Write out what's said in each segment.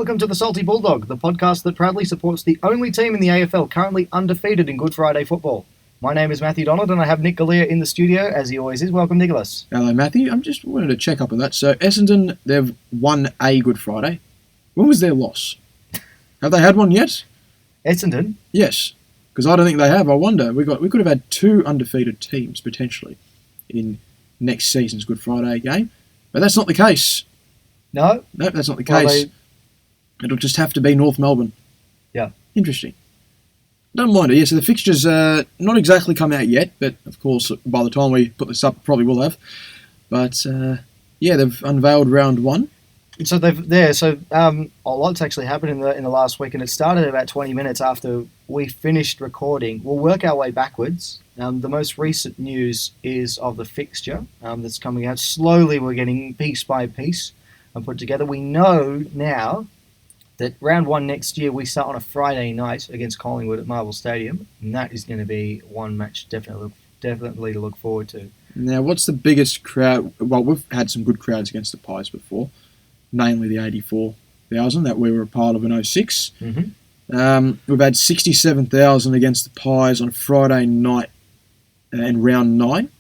Welcome to the Salty Bulldog, the podcast that proudly supports the only team in the AFL currently undefeated in Good Friday football. My name is Matthew Donald and I have Nick Galea in the studio, as he always is. Welcome, Nicholas. Hello, Matthew. I'm just wanted to check up on that. So, Essendon, they've won a Good Friday. When was their loss? Have they had one yet? Essendon? Yes, because I don't think they have. I wonder. We could have had two undefeated teams, potentially, in next season's Good Friday game. But that's not the case. No? No, that's not the case. It'll just have to be North Melbourne. Yeah. Interesting. Don't mind it. Yeah, so the fixtures not exactly come out yet, but of course, by the time we put this up, probably will have. But they've unveiled round one. So a lot's actually happened in the last week, and it started about 20 minutes after we finished recording. We'll work our way backwards. The most recent news is of the fixture that's coming out. Slowly, we're getting piece by piece and put together. We know now that round one next year we start on a Friday night against Collingwood at Marvel Stadium, and that is going to be one match definitely to look forward to. Now, what's the biggest crowd? Well, we've had some good crowds against the Pies before, mainly the 84,000 that we were a part of in 06. Mm-hmm. We've had 67,000 against the Pies on Friday night in round 9.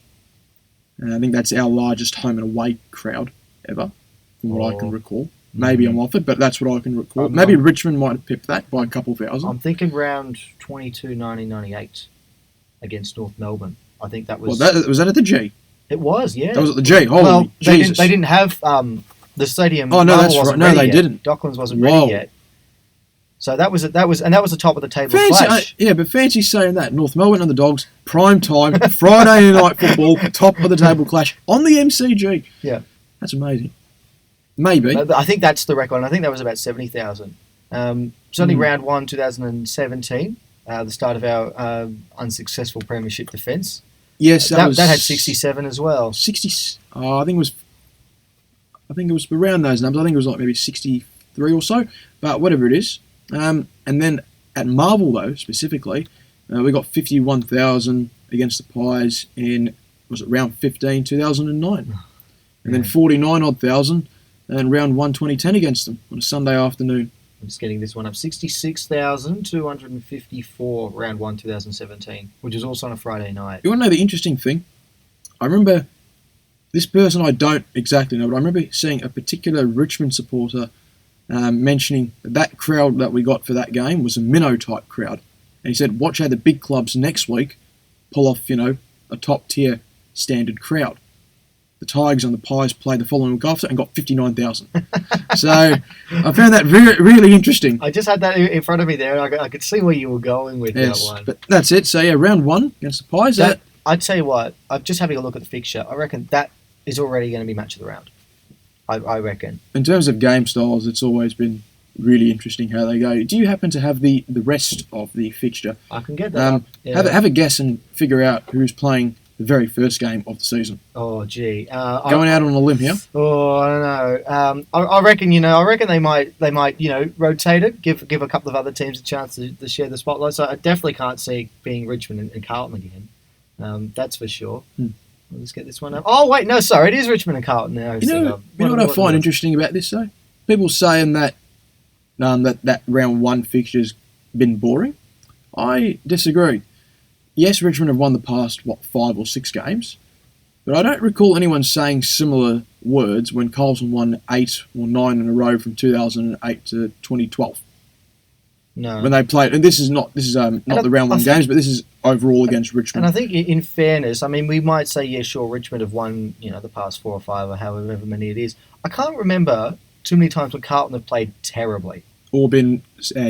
I think that's our largest home and away crowd ever, from what I can recall. Maybe I'm off it, but that's what I can recall. Maybe Richmond might have pipped that by a couple of thousand. I'm thinking round 22, 1998 against North Melbourne. I think that was... was that at the G? It was, yeah. That was at the G. Holy Jesus. They didn't have the stadium. Oh, no, that's right. No, they didn't. Docklands wasn't ready yet. So that was the top of the table flash. But fancy saying that. North Melbourne and the Dogs, prime time, Friday night football, top of the table clash on the MCG. Yeah. That's amazing. Maybe. I think that's the record. I think that was about 70,000. Certainly round 1, 2017, the start of our unsuccessful premiership defence. Yes, that had 67 as well. 60. I think it was around those numbers. I think it was like maybe 63 or so. But whatever it is. And then at Marvel, though, specifically, we got 51,000 against the Pies in, was it round 15, 2009? And then 49-odd thousand and round 1, 2010 against them on a Sunday afternoon. I'm just getting this one up. 66,254 round 1, 2017, which is also on a Friday night. You want to know the interesting thing? I remember this person I don't exactly know, but I remember seeing a particular Richmond supporter mentioning that crowd that we got for that game was a minnow-type crowd. And he said, watch how the big clubs next week pull off, a top-tier standard crowd. The Tigers and the Pies played the following week after and got 59,000. So I found that really interesting. I just had that in front of me there, and I could see where you were going with that one. But that's it. So, round 1 against the Pies. I'd tell you what, I'm just having a look at the fixture. I reckon that is already going to be match of the round. I reckon. In terms of game styles, it's always been really interesting how they go. Do you happen to have the rest of the fixture? I can get that up. Yeah. Have a guess and figure out who's playing the very first game of the season. Oh, gee. Going out on a limb here. Oh, I don't know. I reckon they might rotate it, give a couple of other teams a chance to share the spotlight. So I definitely can't see being Richmond and Carlton again. That's for sure. Let's get this one up. Oh, wait, no, sorry, it is Richmond and Carlton now. You know what I find interesting about this, though? People saying that that round 1 fixture's been boring. I disagree. Yes, Richmond have won the past, 5 or 6 games, but I don't recall anyone saying similar words when Carlton won 8 or 9 in a row from 2008 to 2012. No. When they played, and this is not the round 1 games, but this is overall against Richmond. And I think, in fairness, we might say, yeah, sure, Richmond have won, the past 4 or 5 or however many it is. I can't remember too many times when Carlton have played terribly. Or been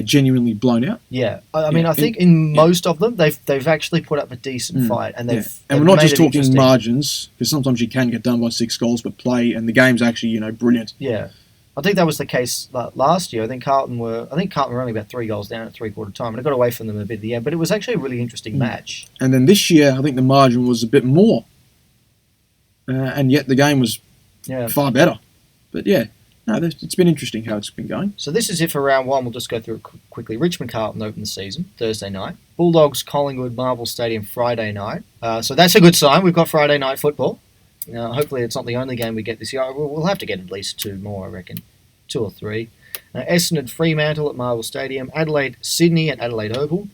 genuinely blown out. Yeah, I think in most of them they've actually put up a decent fight, and they've and we're not just talking margins, because sometimes you can get done by 6 goals, but play and the game's actually brilliant. Yeah, I think that was the case last year. I think Carlton were only about 3 goals down at 3/4 time, and it got away from them a bit at the end. But it was actually a really interesting match. And then this year, I think the margin was a bit more, and yet the game was far better. But no, it's been interesting how it's been going. So this is it for round 1. We'll just go through it quickly. Richmond Carlton open the season Thursday night. Bulldogs Collingwood Marvel Stadium Friday night. So that's a good sign. We've got Friday night football. Hopefully it's not the only game we get this year. We'll have to get at least 2 more, I reckon. 2 or 3. Essendon Fremantle at Marvel Stadium. Adelaide Sydney at Adelaide Oval.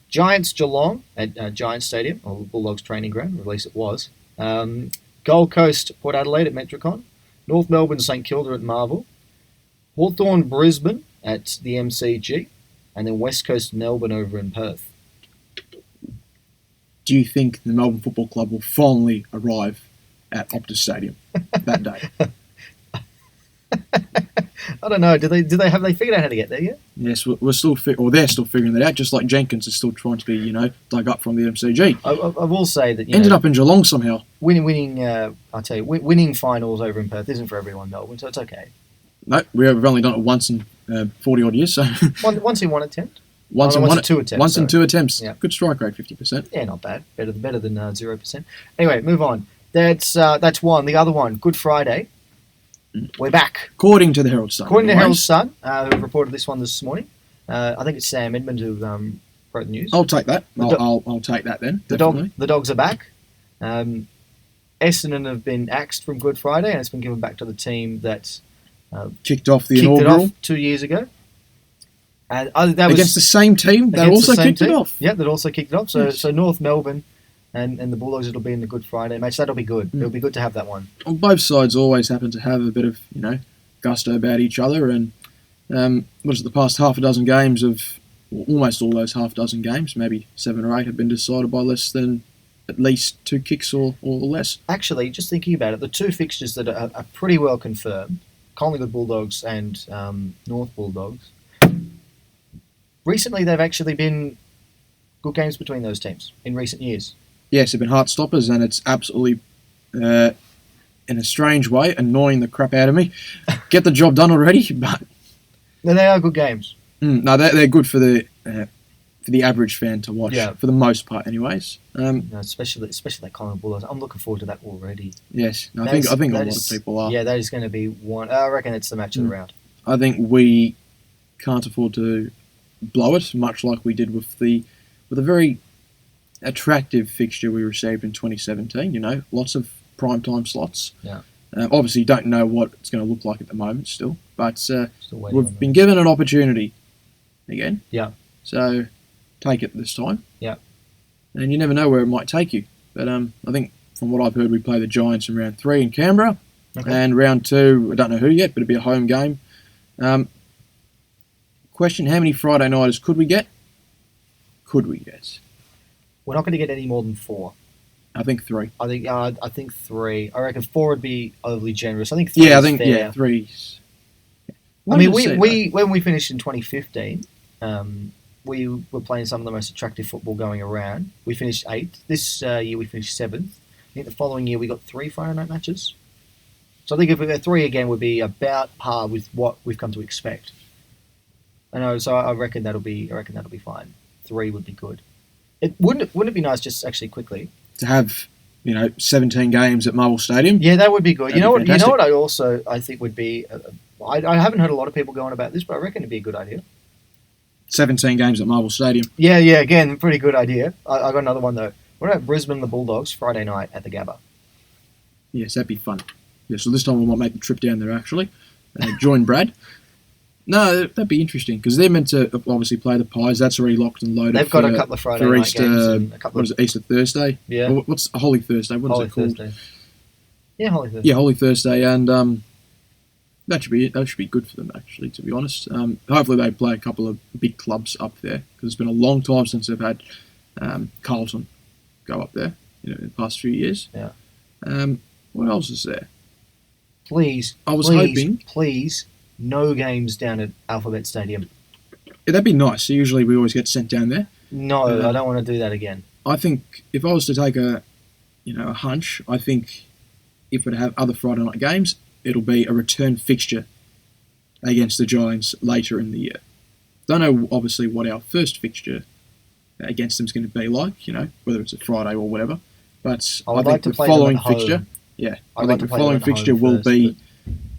Giants Geelong at Giants Stadium, or Bulldogs training ground, or at least it was. Gold Coast Port Adelaide at Metricon. North Melbourne St Kilda at Marvel. Hawthorn Brisbane at the MCG. And then West Coast Melbourne over in Perth. Do you think the Melbourne Football Club will finally arrive at Optus Stadium that day? I don't know. Have they figured out how to get there yet? Yes, we're still they're still figuring that out. Just like Jenkins is still trying to be, dug up from the MCG. I will say that Ended up in Geelong somehow. Winning. I'll tell you, winning finals over in Perth isn't for everyone, Melbourne. So it's okay. No, we've only done it once in 40 odd years. So once in one attempt. Once in two attempts. Once in two attempts. Yeah. Good strike rate, 50%. Yeah, not bad. Better than 0%. Anyway, move on. That's one. The other one, Good Friday. We're back. According to the Herald Sun. According to Herald Sun, who reported this one this morning. I think it's Sam Edmund who wrote the news. I'll take that. I'll take that then. The dogs are back. Essendon have been axed from Good Friday, and it's been given back to the team that kicked off the inaugural 2 years ago. And that was against the same team that also kicked it off. Yeah, that also kicked it off. So North Melbourne and the Bulldogs, it'll be in the Good Friday match. That'll be good. It'll be good to have that one. Well, both sides always happen to have a bit of gusto about each other, and the past half a dozen games of almost all those half dozen games, maybe 7 or 8, have been decided by less than at least 2 kicks or less. Actually, just thinking about it, the 2 fixtures that are pretty well confirmed, Collingwood Bulldogs and North Bulldogs. Recently, they've actually been good games between those teams in recent years. Yes, they've been heart stoppers, and it's absolutely, in a strange way, annoying the crap out of me. Get the job done already, but no, they are good games. No, they're good for the average fan to watch, for the most part, anyways. Especially that Collingwood Bulldogs. I'm looking forward to that already. Yes, I think a lot of people are. Yeah, that is going to be one. I reckon it's the match of the round. I think we can't afford to blow it, much like we did with a very attractive fixture we received in 2017. Lots of primetime slots. Yeah. Obviously, don't know what it's going to look like at the moment still, but we've been given an opportunity again. Yeah. So take it this time. Yeah. And you never know where it might take you. But I think from what I've heard, we play the Giants in round 3 in Canberra, and round 2, I don't know who yet, but it'll be a home game. Question: how many Friday nighters could we get? We're not going to get any more than 4. I think 3. I think 3. I reckon 4 would be overly generous. I think 3. Fair. 3. I mean, we when we finished in 2015, we were playing some of the most attractive football going around. We finished 8th. This year we finished 7th. I think the following year we got 3 Friday night matches. So I think if we got 3 again, would be about par with what we've come to expect. I know, so I reckon that'll be fine. 3 would be good. Wouldn't it be nice, just actually quickly, to have 17 games at Marvel Stadium? Yeah, that would be good. You know what? I think would be. I haven't heard a lot of people going about this, but I reckon it'd be a good idea. 17 games at Marvel Stadium. Yeah. Again, pretty good idea. I got another one though. What about Brisbane and the Bulldogs Friday night at the Gabba? Yes, that'd be fun. Yeah, so this time we might make the trip down there actually. Join Brad. No, that'd be interesting because they're meant to obviously play the Pies. That's already locked and loaded. They've got a couple of Friday night Easter, games. And a couple what is it, Easter Thursday? Yeah. Or what's a Holy Thursday? What is it called? Thursday. Yeah, Holy Thursday. Yeah, Holy Thursday, and that should be good for them actually. To be honest, hopefully they play a couple of big clubs up there because it's been a long time since they've had Carlton go up there. In the past few years. Yeah. What else is there? Please, no games down at Alphabet Stadium. Yeah, that'd be nice. Usually we always get sent down there. No, I don't want to do that again. I think if I was to take a hunch, I think if we'd have other Friday night games, it'll be a return fixture against the Giants later in the year. Don't know, obviously, what our first fixture against them is going to be like, whether it's a Friday or whatever. But I think the following fixture, will be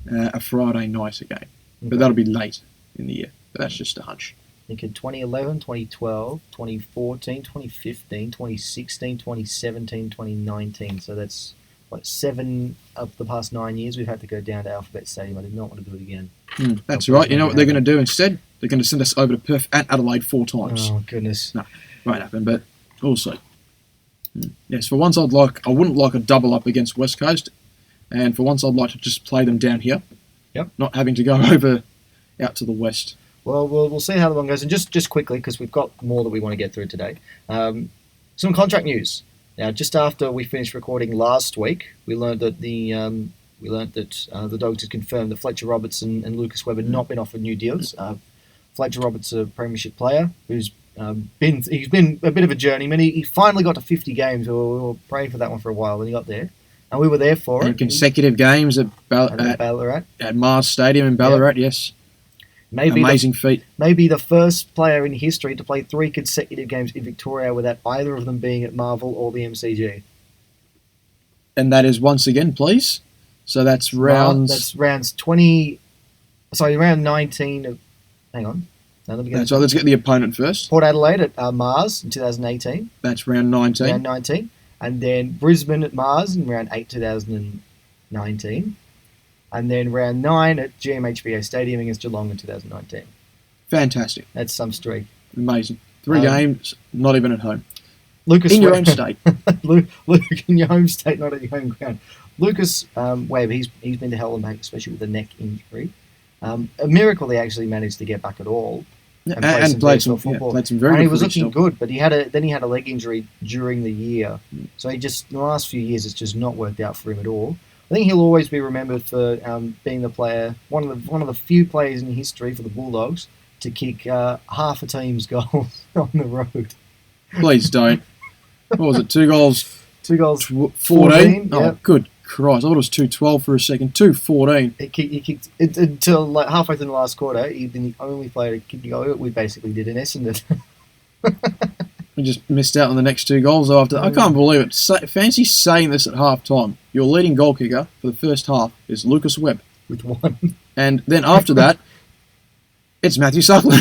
a Friday night game. Okay. But that'll be late in the year. But that's just a hunch. Thinking 2011, 2012, 2014, 2015, 2016, 2017, 2019. So that's 7 of the past 9 years we've had to go down to Alphabet Stadium. I did not want to do it again. That's right. You know what they're going to do instead? They're going to send us over to Perth and Adelaide 4 times. Oh goodness! No, won't happen. But also, yes, for once I wouldn't like a double up against West Coast, and for once I'd like to just play them down here. Yep. Not having to go over out to the west. Well, we'll see how the one goes. And just quickly, because we've got more that we want to get through today, some contract news. Now, just after we finished recording last week, we learned that the Dogs had confirmed that Fletcher Robertson and Lucas Webb had not been offered new deals. Fletcher Roberts, a premiership player, who's been a bit of a journeyman. He finally got to 50 games. We were praying for that one for a while when he got there, and we were there for it. Consecutive games at Ballarat, at Mars Stadium in Ballarat. Yes. Amazing feat. Maybe the first player in history to play 3 consecutive games in Victoria without either of them being at Marvel or the MCG. And that is once again, please. So that's rounds. That's rounds 20. Sorry, round 19 of. Hang on. No, so let's get the opponent first. Port Adelaide at Mars in 2018. That's round 19. Round 19. And then Brisbane at Mars in round 8, 2019. And then round 9 at GMHBA Stadium against Geelong in 2019. Fantastic. That's some streak. Amazing. 3 games, not even at home. Lucas in your own state. Luke, in your home state, not at your home ground. Lucas Webb, he's been to hell and back, especially with a neck injury. A miracle he actually managed to get back at all. And played some football. Played some very and good he was looking still. good, but he had a leg injury during the year. So in the last few years, it's just not worked out for him at all. I think he'll always be remembered for being the player, one of the few players in history for the Bulldogs to kick half a team's goals on the road. Please don't. What was it? 2 goals? 2 goals. 14? Oh, good Christ! I thought it was 2-12 for a second. 2-14. He kicked it until like halfway through the last quarter. He'd been the only player to kick a goal. We basically did an Essendon. We just missed out on the next 2 goals after. I can't believe it. Fancy saying this at half time. Your leading goal kicker for the first half is Lucas Webb. With 1. And then after that, it's Matthew Suckling.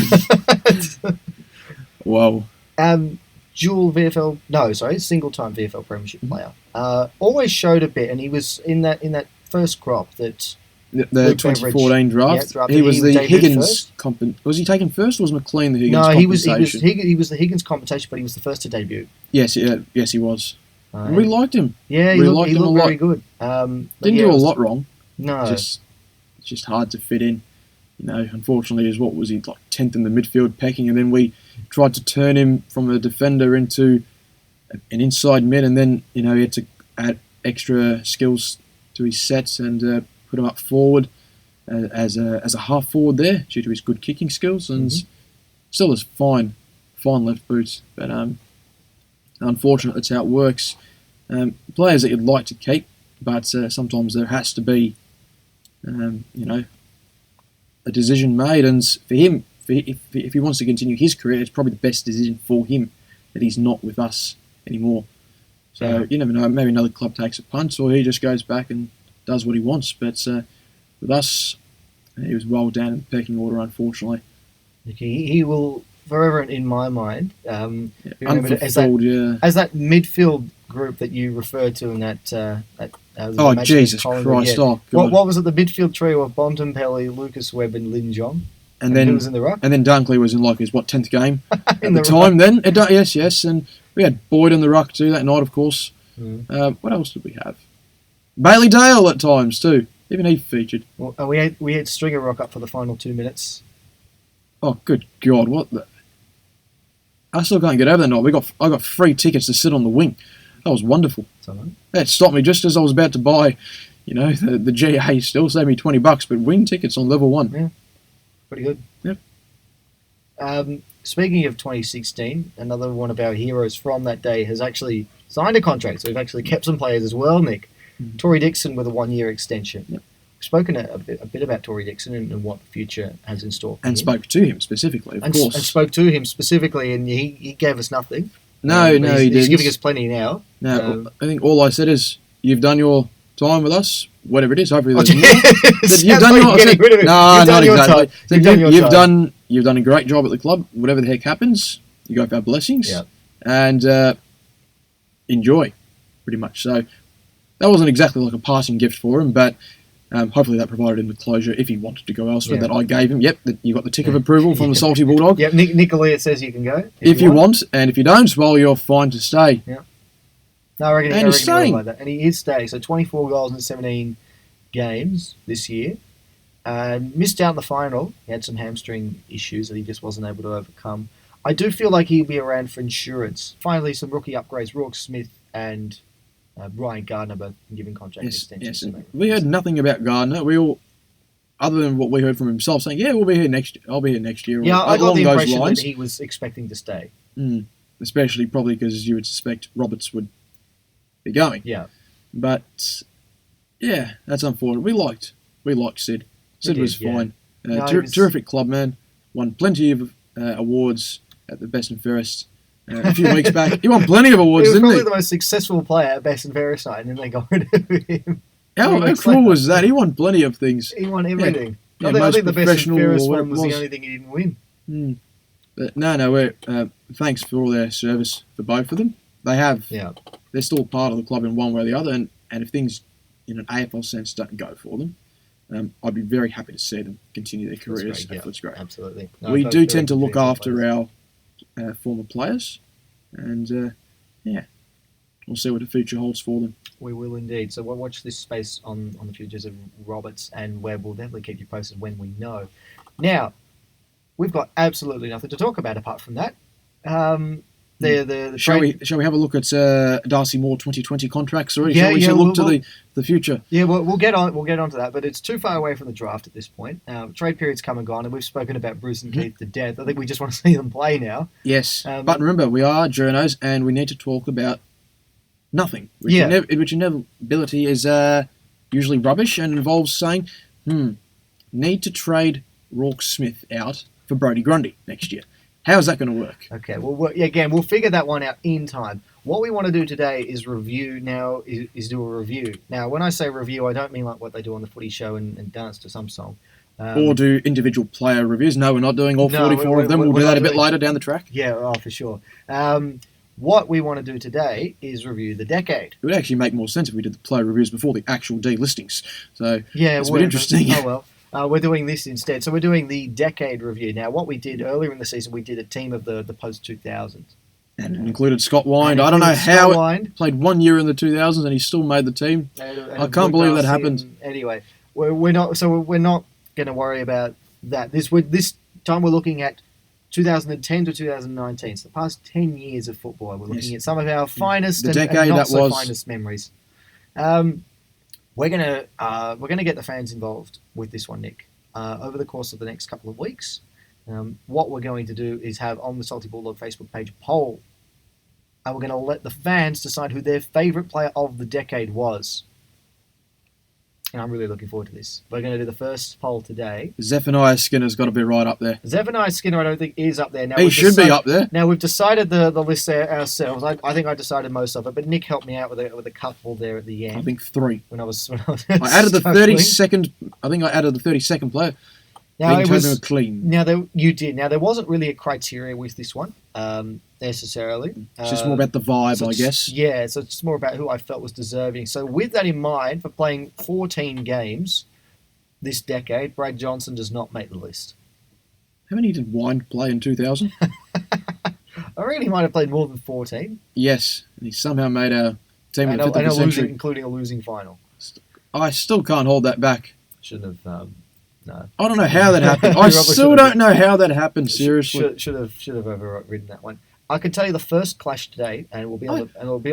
Whoa. Single-time VFL Premiership player. Always showed a bit, and he was in that first crop that. The 2014 draft. He was the Higgins. Was he taken first, or was McLean the Higgins? No, he was the Higgins compensation, but he was the first to debut. Yes, he was. We liked him. Yeah, he looked very good. Didn't do a lot wrong. No, it's just hard to fit in. Unfortunately, is what was he like 10th in the midfield pecking, and then we tried to turn him from a defender into an inside mid, and then he had to add extra skills to his sets and put him up forward as a half forward there due to his good kicking skills, and still has fine left boots. But unfortunately, that's how it works. Players that you'd like to keep, but sometimes there has to be, a decision made. And for him, if he wants to continue his career, it's probably the best decision for him that he's not with us anymore. So you never know. Maybe another club takes a punt, or he just goes back and does what he wants. But with us, he was well down in the pecking order, unfortunately. He will forever, in my mind, as that midfield group that you referred to in that. Jesus Christ! Yeah. What was it? The midfield trio of Bontempelli, Lucas Webb, and Lin Jong. And then who was in the ruck? And then Dunkley was in his 10th game at the time. Then yes, and we had Boyd in the ruck too that night, of course. What else did we have? Bailey Dale at times too. Even he featured. Well, we had Stringer rock up for the final 2 minutes. Oh, good God! What the? I still can't get over that night. I got free tickets to sit on the wing. That was wonderful. That stopped me just as I was about to buy, the GA. Still saved me $20, but wing tickets on level 1. Yeah, pretty good. Yep. Speaking of 2016, another one of our heroes from that day has actually signed a contract. So we've actually kept some players as well, Nick. Tory Dixon with a 1-year extension. Yep. We've spoken a bit about Tory Dixon and what the future has in store for him. Spoke to him specifically, of course. And spoke to him specifically, and he gave us nothing. No, he didn't. He's giving us plenty now. No, I think all I said is, you've done your time with us, whatever it is. Hopefully there's more. You've done your time. No, not exactly. You've done a great job at the club. Whatever the heck happens, you got our blessings. Yep. And enjoy, pretty much. So that wasn't exactly like a passing gift for him, but hopefully that provided him with closure if he wanted to go elsewhere. That I gave him. Yep, you got the tick of approval from the Salty Bulldog. Yep, Nicolia says you can go if you want, and if you don't, well, you're fine to stay. Yeah. No, I reckon he's staying. Like that. And he is staying. So 24 goals in 17 games this year. Missed out in the final. He had some hamstring issues that he just wasn't able to overcome. I do feel like he'll be around for insurance. Finally, some rookie upgrades. Rourke Smith and Ryan Gardner both given contract extensions. Yes. We heard nothing about Gardner. We all, other than what we heard from himself, saying, "Yeah, we'll be here next year. I'll be here next year." Yeah, I got the impression that he was expecting to stay. Especially probably because you would suspect Roberts would be going. Yeah. But yeah, that's unfortunate. We liked Sid. Sid was fine. Terrific club man. Won plenty of awards at the Best and Fairest a few weeks back. He won plenty of awards, didn't he? He was probably the most successful player at Best and Fairest night, and then they got rid of him. How cool was that? He won plenty of things. He won everything. Yeah, I think the Best and Fairest one was the only thing he didn't win. But no, thanks for all their service for both of them. They're still part of the club in one way or the other, and if things in an AFL sense don't go for them, I'd be very happy to see them continue their careers. That's great. Absolutely. We do tend to look after our former players, and we'll see what the future holds for them. We will indeed. So we'll watch this space on the futures of Roberts and Webb. We'll definitely keep you posted when we know. Now, we've got absolutely nothing to talk about apart from that. Shall we have a look at Darcy Moore 2020 contracts already? Shall we look to the future? Yeah, we'll get on to that, but it's too far away from the draft at this point. Trade period's come and gone, and we've spoken about Bruce and Keith to death. I think we just want to see them play now. Yes, but remember, we are journos, and we need to talk about nothing, which inevitability is usually rubbish and involves saying, need to trade Rourke Smith out for Brodie Grundy next year. How's that going to work? Okay, well, we'll figure that one out in time. What we want to do today is review now, is do a review. Now, when I say review, I don't mean like what they do on the footy show and dance to some song. Or do individual player reviews. No, we're not doing all 44 of them. We'll do that a bit later down the track. Yeah, for sure. What we want to do today is review the decade. It would actually make more sense if we did the player reviews before the actual delistings. So it's a bit well, interesting. Oh, well. We're doing this instead. So we're doing the decade review. Now, what we did earlier in the season, we did a team of the post-2000s. And it included Scott Wind. I don't know how it played 1 year in the 2000s and he still made the team. I can't believe that happened. Anyway, we're not going to worry about that. This time we're looking at 2010 to 2019. So the past 10 years of football. We're looking at some of our finest and not so finest memories. We're gonna get the fans involved with this one, Nick. Over the course of the next couple of weeks, what we're going to do is have on the Salty Bulldog Facebook page a poll, and we're going to let the fans decide who their favourite player of the decade was. And I'm really looking forward to this. We're going to do the first poll today. Zephaniah Skinner's got to be right up there. Zephaniah Skinner, I don't think, is up there. Now, he should be up there. Now, we've decided the list there ourselves. I think I decided most of it, but Nick helped me out with a couple there at the end. I think 3. When I was I added the 32nd. I think I added the 32nd player. Now it was clean. You did. Now there wasn't really a criteria with this one necessarily. It's just more about the vibe, I guess. Yeah, so it's more about who I felt was deserving. So with that in mind, for playing 14 games this decade, Brad Johnson does not make the list. How many did Wind play in 2000? I reckon he might have played more than 14. Yes, and he somehow made our team in the 50th century. Including a losing final. I still can't hold that back. Shouldn't have. No. I don't know how that happened. I still don't know how that happened. Seriously, should have overridden that one. I can tell you the first clash today, and it will be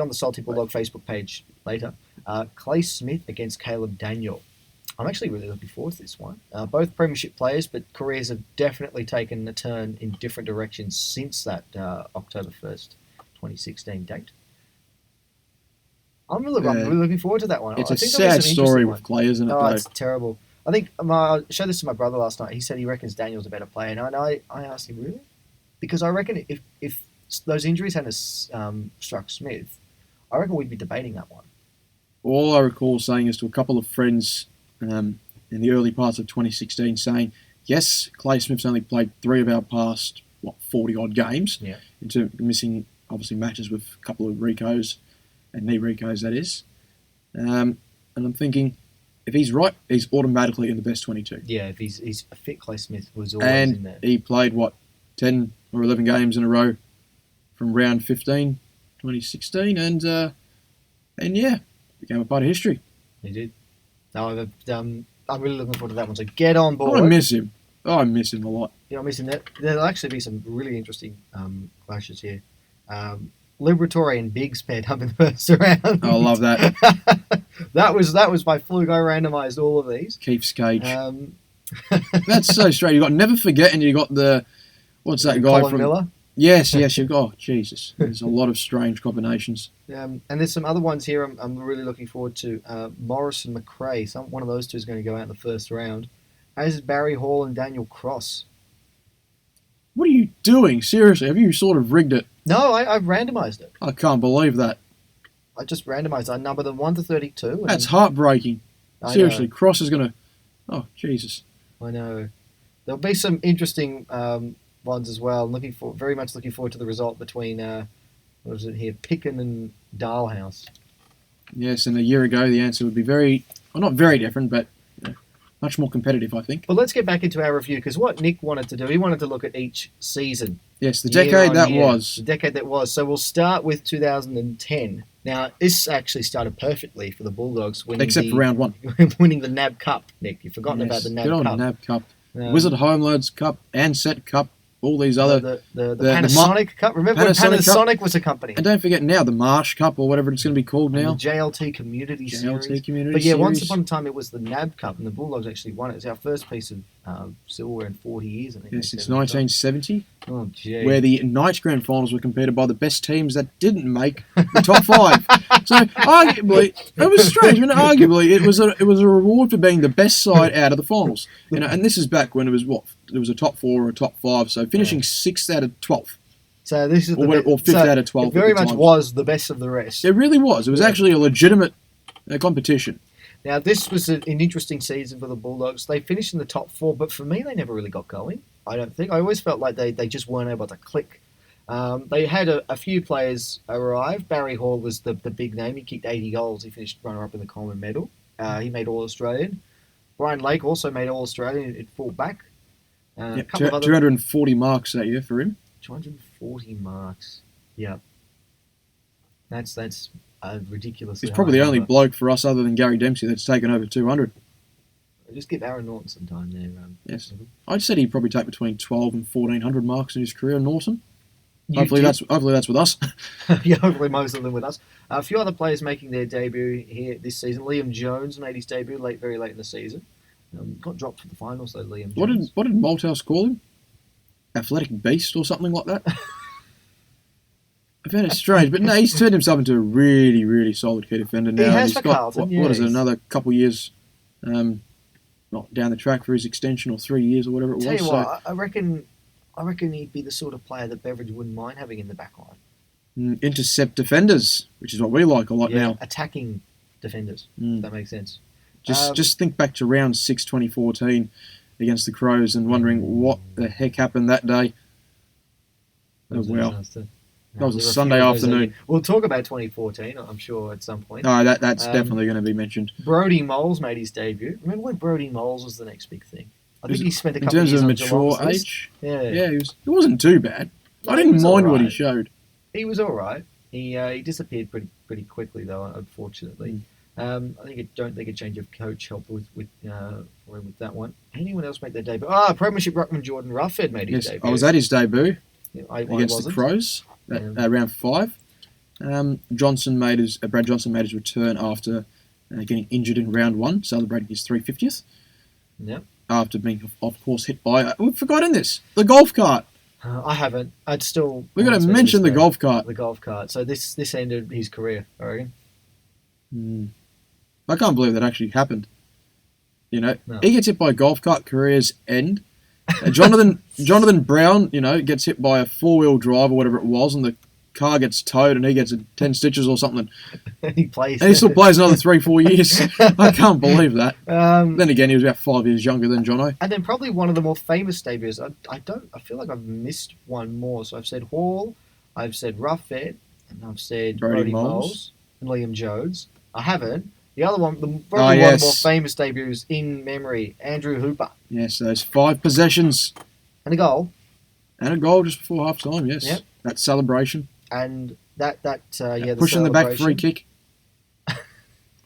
on the Salty Bulldog Facebook page later. Clay Smith against Caleb Daniel. I'm actually really looking forward to this one. Both premiership players, but careers have definitely taken a turn in different directions since that October 1st, 2016 date. I'm really looking forord to that one. It's a sad story with Clay, isn't it? Oh, it's terrible. I think I showed this to my brother last night. He said he reckons Daniel's a better player, and I asked him, really? Because I reckon if those injuries hadn't struck Smith, I reckon we'd be debating that one. All I recall saying is to a couple of friends in the early parts of 2016, saying, yes, Clay Smith's only played 3 of our past 40-odd games, into missing obviously matches with a couple of Ricos and knee Ricos, that is. And I'm thinking, if he's right, he's automatically in the best 22. Yeah, if he's fit, Clay Smith was always in there. And he played, 10 or 11 games in a row from round 15, 2016, and yeah, became a part of history. He did. No, I'm really looking forward to that one. So get on board. I miss him. I miss him a lot. I'm missing that. There'll actually be some really interesting clashes here. Liberatore and Biggs paired up in the first round. I love that. that was by fluke. I randomised all of these. Keith's Cage. That's so strange. You got Never Forget, and you got what's that guy Colin from Miller. Yes, you've got. Oh, Jesus, there's a lot of strange combinations. And there's some other ones here I'm really looking forward to. Morris and McRae. One of those two is going to go out in the first round. As is Barry Hall and Daniel Cross. What are you doing? Seriously, have you sort of rigged it? No, I've randomised it. I can't believe that. I just randomised. I numbered them 1 to 32. That's heartbreaking. Seriously, Cross is going to... Oh, Jesus. I know. There'll be some interesting ones as well. Very much looking forward to the result between, what is it here, Picken and Dalhouse. Yes, and a year ago the answer would be not very different, but much more competitive, I think. But let's get back into our review, because what Nick wanted to do, he wanted to look at each season. Yes, the decade that was. The decade that was. So we'll start with 2010. Now, this actually started perfectly for the Bulldogs. Except for round 1. Winning the NAB Cup, Nick. You've forgotten about the NAB Cup. Good on NAB Cup. Wizard Homeloads Cup, Ansett Cup, all these other... The Panasonic Cup. Remember when Panasonic was a company? And don't forget now, the Marsh Cup, or whatever it's going to be called now. The JLT Community Series. But yeah, once upon a time it was the NAB Cup, and the Bulldogs actually won it. It's our first piece of silverware in 40 years, I think. Yes, it's 1970. Oh, gee. Where the night grand finals were competed by the best teams that didn't make the top 5. So arguably, it was strange. I mean, arguably, it was a reward for being the best side out of the finals. And this is back when it was There was a top 4 or a top 5. So finishing 6th out of 12th. So this is or 5th out of 12. It very much was the best of the rest. It really was. It was actually a legitimate competition. Now, this was an interesting season for the Bulldogs. They finished in the top 4, but for me, they never really got going. I don't think. I always felt like they just weren't able to click. They had a few players arrive. Barry Hall was the big name. He kicked 80 goals. He finished runner-up in the Coleman Medal. He made All-Australian. Brian Lake also made All-Australian at full-back. 240 marks that year for him. 240 marks. Yeah. That's ridiculous. He's probably the only bloke for us other than Gary Dempsey that's taken over 200. Just give Aaron Norton some time there. Yes. I'd said he'd probably take between 12 and 1,400 marks in his career, Norton. Hopefully that's with us. Yeah, hopefully most of them with us. A few other players making their debut here this season. Liam Jones made his debut very late in the season. Got dropped for the finals though, Liam Jones. What did Malthouse call him? Athletic beast or something like that? I found it strange, but no, he's turned himself into a really, really solid key defender now. He has he's for got, Carlton, what is it, another couple of years not down the track for his extension, or 3 years or whatever it was. Tell you what, I reckon he'd be the sort of player that Beveridge wouldn't mind having in the back line. Intercept defenders, which is what we like a lot now. Attacking defenders, if that makes sense. Just think back to round 6, 2014 against the Crows and wondering what the heck happened that day. Oh, well. That was a Sunday afternoon. We'll talk about 2014, I'm sure, at some point. Oh, that's definitely going to be mentioned. Brody Moles made his debut. Remember when Brody Moles was the next big thing? I think he spent a couple of years on in terms of mature age. Yeah, he wasn't too bad. I didn't mind what he showed. He was all right. He disappeared pretty quickly, though, unfortunately. I don't think a change of coach helped with that one. Anyone else make their debut? Premiership ruckman Jordan Ruffhead made his debut. I was at his debut against the Crows at round 5. Brad Johnson made his return after getting injured in round 1, celebrating his 350th. Yep. After being, of course, hit by... we've forgotten this. The golf cart. I haven't. We've got to mention the golf cart. The golf cart. So this ended his career, I reckon. I can't believe that actually happened. You know, He gets hit by a golf cart, careers end. Jonathan Brown, gets hit by a 4-wheel drive or whatever it was, and the car gets towed and he gets 10 stitches or something. He still plays another 3-4 years. I can't believe that. Then again, he was about 5 years younger than Jono. And then probably one of the more famous debuts. I feel like I've missed one more. So I've said Hall, I've said Ruffhead, and I've said Brody Moles and Liam Jones. I haven't. The other one, probably one of the more yes. famous debuts in memory, Andrew Hooper. Yes, those 5 possessions. And a goal. And a goal just before half time, yes. Yep. That celebration. And the pushing the back free celebration. kick.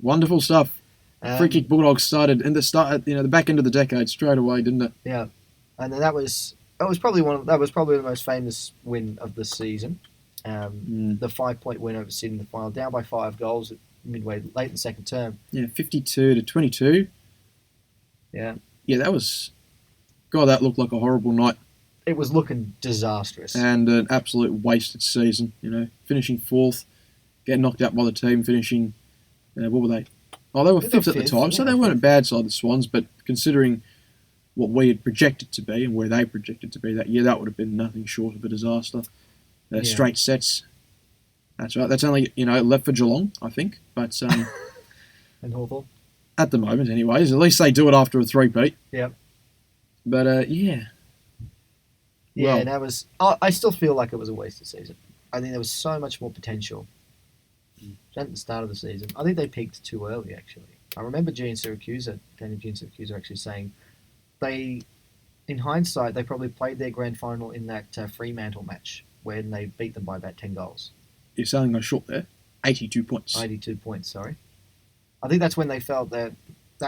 Wonderful stuff. Free kick Bulldogs started in the back end of the decade straight away, didn't it? Yeah. And then that was probably the most famous win of the season. The 5-point win over Sydney in the final, down by 5 goals at midway late in the second term. Yeah, 52-22. Yeah. Yeah, that looked like a horrible night. It was looking disastrous. And an absolute wasted season, finishing 4th, getting knocked out by the team, finishing, what were they? Oh, they were 5th at the time, so they weren't a bad side, the Swans, but considering what we had projected to be and where they projected to be that year, that would have been nothing short of a disaster. Straight sets. That's right. That's only, left for Geelong, I think. But and Hawthorn. At the moment, anyways. At least they do it after a 3-peat. Yep. But, yeah. Yeah, well, that was... I still feel like it was a wasted season. I think there was so much more potential at the start of the season. I think they peaked too early, actually. I remember Daniel Syracuse actually saying in hindsight, they probably played their grand final in that Fremantle match when they beat them by about 10 goals. You're selling us short there. 82 points. 82 points, sorry. I think that's when they felt that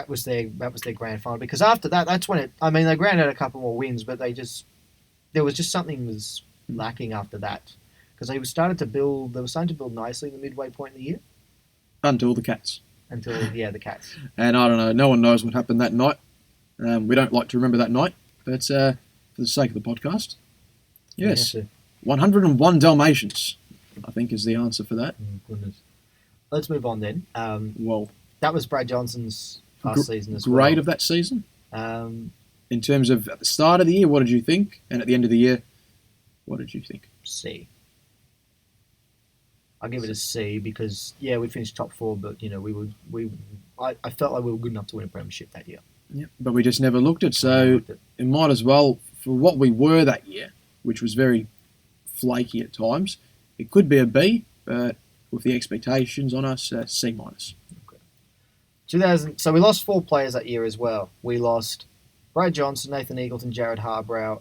was their grand final. Because after that, that's when they ground out a couple more wins, but there was just something was lacking after that. Because they were starting to build nicely in the midway point in the year. Until the Cats. The Cats. And I don't know, no one knows what happened that night. We don't like to remember that night, but for the sake of the podcast, yes, 101 Dalmatians, I think, is the answer for that. Oh, goodness. Let's move on then. Well, that was Brad Johnson's last season as well. Grade of that season? In terms of at the start of the year, what did you think? And at the end of the year, what did you think? C. I'll give it a C because, we finished top 4, but, I felt like we were good enough to win a premiership that year. Yeah, but we just never looked it, so it might as well, for what we were that year, which was very flaky at times, it could be a B, but with the expectations on us, C minus. Okay. So we lost 4 players that year as well. We lost Brad Johnson, Nathan Eagleton, Jared Harbrow,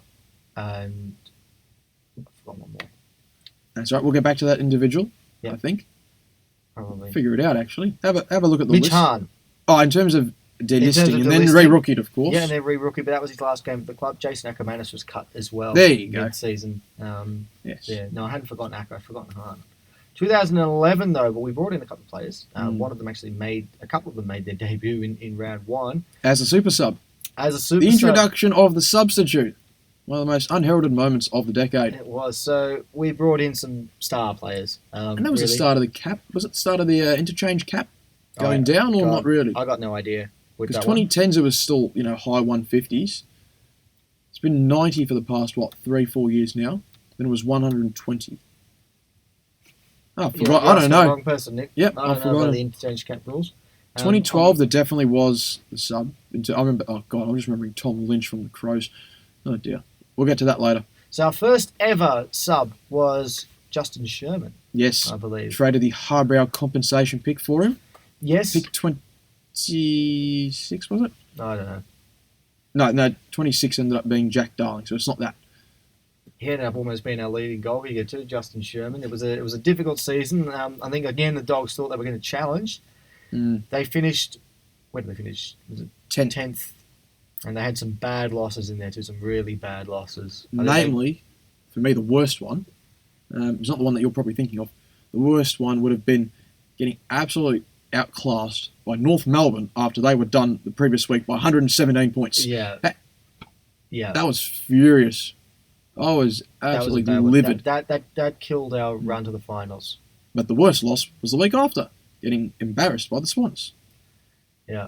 and I forgot one more. That's right. We'll get back to that individual. I think. Probably. Figure it out. Actually, have a look at the Mitch list. Hahn. Oh, in terms of delisting, and then re-rookied, of course. Yeah, and then re-rookied, but that was his last game for the club. Jason Ackermanis was cut as well. There you go. Mid-season. Yes. Yeah. No, I hadn't forgotten Acker. I'd forgotten Hahn. 2011 though, but we brought in a couple of players. One of them a couple of them made their debut in round 1 as a super sub. The introduction of the substitute. One of the most unheralded moments of the decade. It was. So we brought in some star players. And that was the start of the cap. Was it the start of the interchange cap going down or not really? I got no idea. Because 2010s it was still high 150s. It's been 90 for the past 3-4 years now. Then it was 120. Oh, I forgot. I don't know. Wrong person, Nick. Yep, I don't know about the interchange cap rules. 2012, there definitely was the sub. I remember. Oh God, I'm just remembering Tom Lynch from the Crows. Oh dear. We'll get to that later. So our first ever sub was Justin Sherman. Yes, I believe. Traded the Harbrow compensation pick for him. Yes. Pick 26, was it? I don't know. No, 26 ended up being Jack Darling, so it's not that. He ended up almost being our leading goal kicker too, Justin Sherman. It was a difficult season. I think again the Dogs thought they were going to challenge. They finished. Where did they finish? Was it 10th? And they had some bad losses in there too, some really bad losses. Namely, for me, the worst one. It's not the one that you're probably thinking of. The worst one would have been getting absolutely outclassed by North Melbourne after they were done the previous week by 117 points. Yeah. That was furious. I was absolutely livid. That killed our run to the finals. But the worst loss was the week after, getting embarrassed by the Swans. Yeah.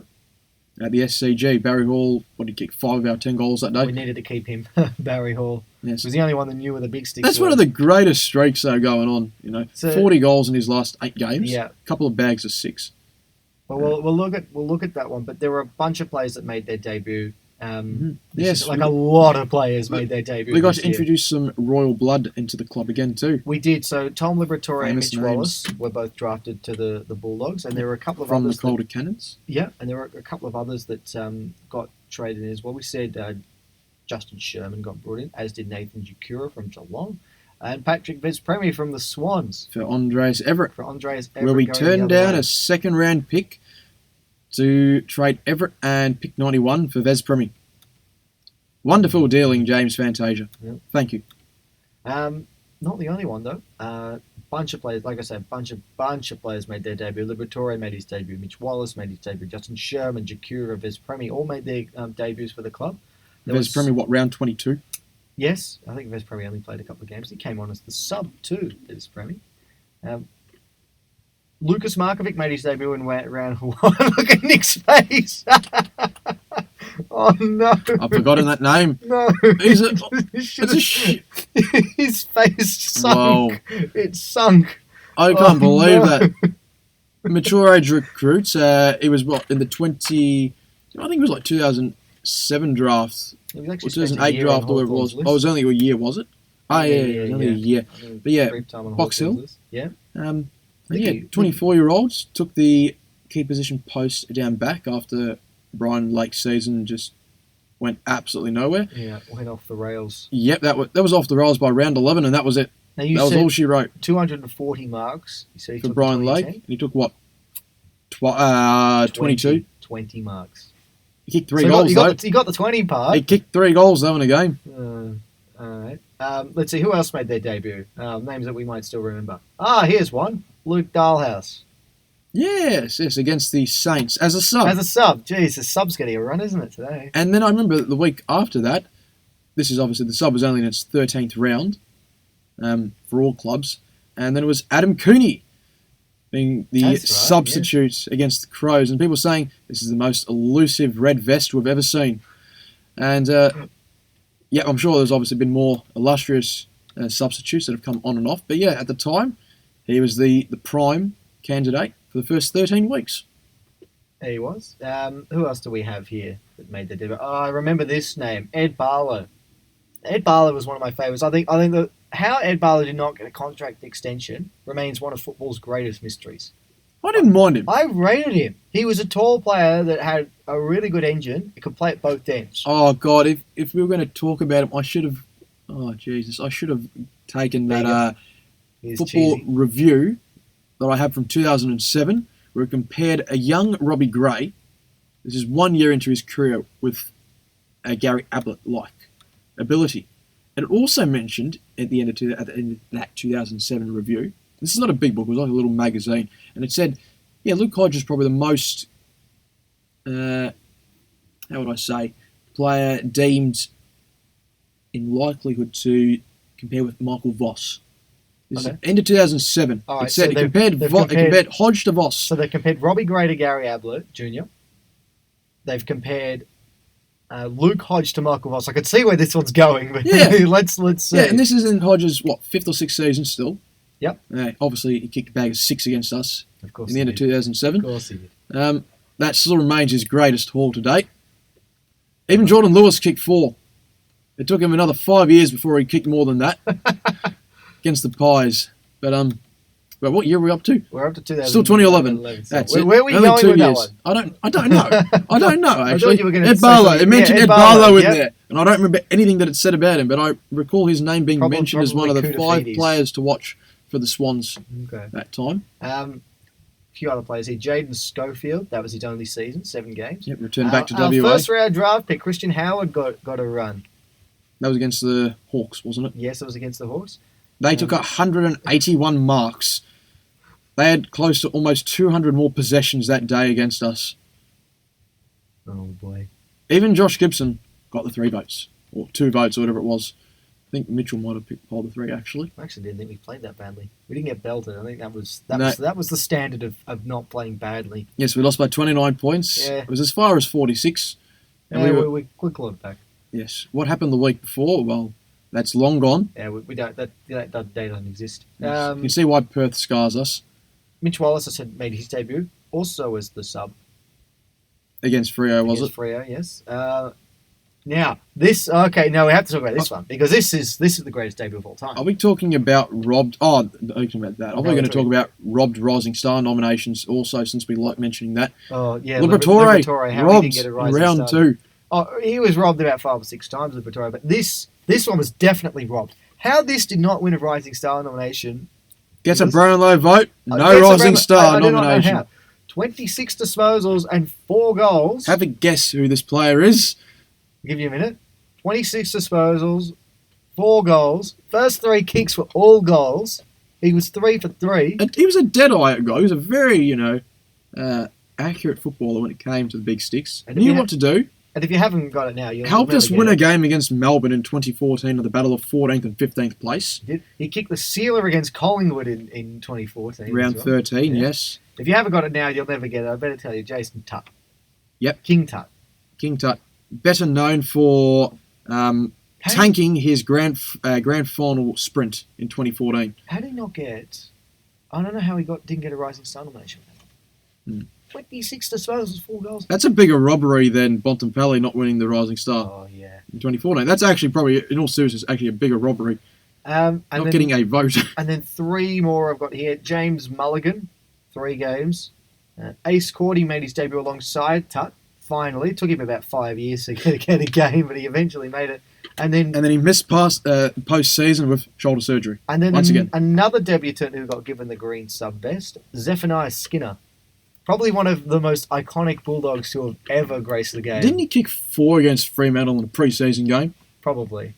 At the SCG, Barry Hall, what did he kick? 5 of our 10 goals that day? We needed to keep him, Barry Hall. Yes. He was the only one that knew where the big sticks That's were. one of the greatest streaks though going on. So, 40 goals in his last 8 games. Yeah. A couple of bags of 6. Well, we'll look at that one, but there were a bunch of players that made their debut Yes, like a lot of players made their debut. We got this to introduce some royal blood into the club again too. We did. So Tom Liberatore and Famous Mitch names. Wallace were both drafted to the Bulldogs, and there were a couple of From the others. Calder Cannons. Yeah, and there were a couple of others that got traded in as well. We said Justin Sherman got brought in, as did Nathan Jukura from Geelong, and Patrick Vespremi from the Swans. For Andreas Everett. Where Where we turned down a second round pick to trade Everett and pick 91 for Vespremi. Wonderful dealing, James Fantasia. Yep. Thank you. Not the only one though. Bunch of players, like I said, bunch of players made their debut. Liberatore made his debut. Mitch Wallace made his debut. Justin Sherman, Jukura, Vespremi all made their debuts for the club. Vespremi, what, round 22? Yes, I think Vespremi only played a couple of games. He came on as the sub too, Vespremi. Lucas Markovic made his debut in round one. Look at Nick's face. Oh no! I've forgotten that name. No, his face sunk. Whoa. It sunk. I can't believe no. that. Mature age recruits. He was what in the 20? I think it was like 2007 draft It was actually or 2008 draft, or whatever it was. list. Oh, it was only a year, was it? Oh yeah, it was only a year. But yeah, Box Hill. Yeah. And yeah, 24-year-olds took the key position post down back after Brian Lake's season just went absolutely nowhere. Yeah, went off the rails. Yep, that was off the rails by round 11, and that was it. Now That was all she wrote 240 marks. You see, for Brian Lake. And he took what? 22. 20 marks. He kicked three goals though. He got the 20 part. He kicked 3 goals though in a game. All right. Let's see who else made their debut. Names that we might still remember. Here's one. Luke Dahlhaus. Yes, against the Saints as a sub. As a sub. Jeez, the sub's getting a run, isn't it, today? And then I remember the week after that, this is obviously the sub was only in its 13th round for all clubs. And then it was Adam Cooney being the substitute against the Crows. And people saying this is the most elusive red vest we've ever seen. And yeah, I'm sure there's obviously been more illustrious substitutes that have come on and off. But yeah, at the time, he was the prime candidate for the first 13 weeks. There he was. Who else do we have here that made the debut? I remember this name, Ed Barlow. Ed Barlow was one of my favourites. I think that how Ed Barlow did not get a contract extension remains one of football's greatest mysteries. I didn't mind him. I rated him. He was a tall player that had a really good engine. He could play at both ends. Oh God, if we were going to talk about him, I should have. Oh Jesus, I should have taken that football review that I have from 2007, where it compared a young Robbie Gray. This is 1 year into his career with a Gary Ablett-like ability. And it also mentioned at the end of that 2007 review. This is not a big book; it was like a little magazine, and it said, "Yeah, Luke Hodge is probably the most, how would I say, player deemed in likelihood to compare with Michael Voss." This is end of 2007. Right, it said so it compared Hodge to Voss. So they compared Robbie Gray to Gary Ablett Jr. They've compared Luke Hodge to Michael Voss. I could see where this one's going, but yeah. let's see. Yeah, and this is in Hodge's 5th or 6th season still. Yep. Obviously, he kicked a bag of 6 against us of course in the end of 2007. Of course he did. That still remains his greatest haul to date. Even Jordan Lewis kicked 4. It took him another 5 years before he kicked more than that against the Pies. But what year are we up to? We're up to 2011. Still 2011. That's it. Where are we Only going 2 with years. that one? I don't know. I don't know, actually. I thought you were gonna Ed say Barlow. something. It mentioned Ed Ed Barlow in yep. there. And I don't remember anything that it said about him, but I recall his name being mentioned as one of the 5 players to watch for the Swans that time. A few other players here. Jaden Schofield, that was his only season, 7 games. Yep, returned back to our WA. First round draft pick, Christian Howard got a run. That was against the Hawks, wasn't it? Yes, it was against the Hawks. They took 181 marks. They had close to almost 200 more possessions that day against us. Oh boy. Even Josh Gibson got the 3 votes, or 2 votes, or whatever it was. I think Mitchell might have picked the 3 actually. I actually didn't think we played that badly. We didn't get belted. I think that was the standard of not playing badly. Yes, we lost by 29 points. Yeah. It was as far as 46. And we clawed back. Yes. What happened the week before? Well, that's long gone. Yeah, we don't. That day doesn't exist. Yes. You can see why Perth scars us. Mitch Wallace, I said, made his debut. Also as the sub. Against Freo, was it? Freo, yes. Now, this okay. Now we have to talk about this one because this is the greatest debut of all time. Are we talking about robbed? Oh, talking about that. Are we going to talk about robbed Rising Star nominations also? Since we like mentioning that. Oh yeah, Liberatore how he robbed didn't get a in Rising round Star. 2. Oh, he was robbed about 5 or 6 times, Liberatore, but this one was definitely robbed. How this did not win a Rising Star nomination? Gets a Brownlow vote. No Gets a Rising Star I do not know nomination. how. 26 disposals and 4 goals. Have a guess who this player is. I'll give you a minute. 26 disposals, 4 goals. First 3 kicks were all goals. He was 3 for 3. And he was a dead-eye guy. He was a very, accurate footballer when it came to the big sticks. And Knew what to do. And if you haven't got it now, you'll Helped never us get win it. a game against Melbourne in 2014 at the Battle of 14th and 15th place. He kicked the sealer against Collingwood in 2014. Round as well. 13, Yeah. yes. If you haven't got it now, you'll never get it. I better tell you, Jason Tutt. Yep. King Tut. King Tut. Better known for tanking his grand final sprint in 2014. How did he not get... I don't know how he didn't get a Rising Star nomination. 26 disposals, 4 goals. That's a bigger robbery than Bontempelli not winning the Rising Star Oh, yeah. in 2014. That's actually probably, in all seriousness, actually a bigger robbery. Not getting a vote. And then 3 more I've got here. James Mulligan, 3 games. Ace Cordy made his debut alongside Tut. Finally, it took him about 5 years to get a game, but he eventually made it. And then he missed post-season with shoulder surgery. And then once again. another debutant who got given the green sub best, Zephaniah Skinner. Probably one of the most iconic Bulldogs to have ever graced the game. Didn't he kick 4 against Fremantle in a pre-season game? Probably.